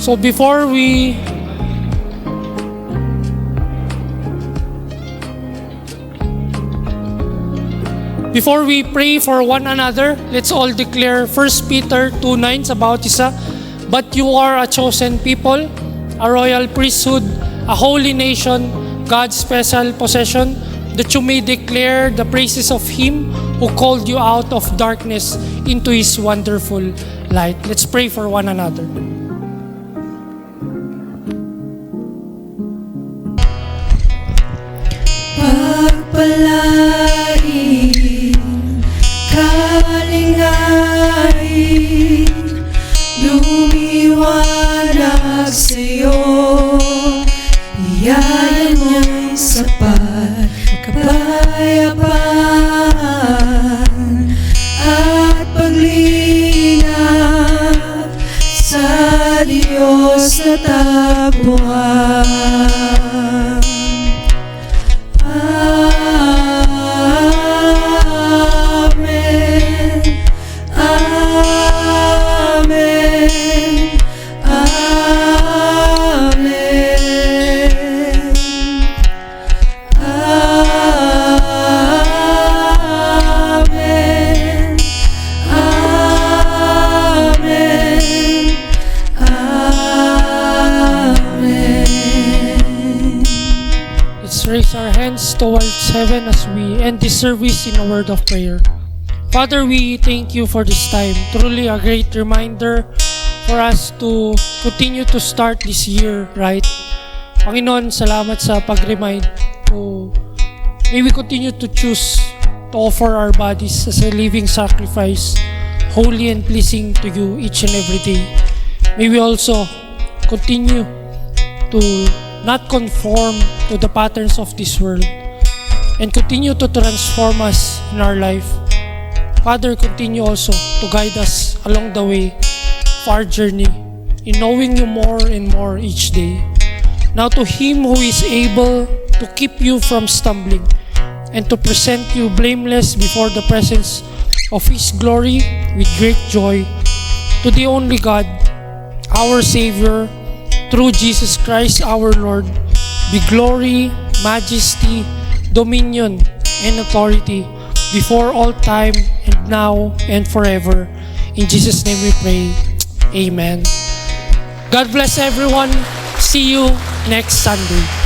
So before we pray for one another, let's all declare 1 Peter 2:9 sa bawat isa. But you are a chosen people, a royal priesthood, a holy nation, God's special possession, that you may declare the praises of Him who called you out of darkness into His wonderful light. Let's pray for one another. Pagpalain, kalingain, lumiwanag sa'yo, biyaya niya'y sapat, kapayapaan at paglingap sa Diyos na tagpuan. Amen. let's raise our hands towards heaven as we end this service in a word of prayer. Father, we thank you for this time. Truly a great reminder for us to continue to start this year right. Panginoon, salamat sa pag-remind to may we continue to choose to offer our bodies as a living sacrifice, holy and pleasing to you each and every day. May we also continue to not conform to the patterns of this world and continue to transform us in our life. Father, continue also to guide us along the way of our journey in knowing you more and more each day. Now to Him who is able to keep you from stumbling and to present you blameless before the presence of His glory with great joy, to the only God, our Savior, through Jesus Christ our Lord, be glory, majesty, dominion, and authority before all time and now and forever. In Jesus' name we pray. Amen. God bless everyone. See you next Sunday.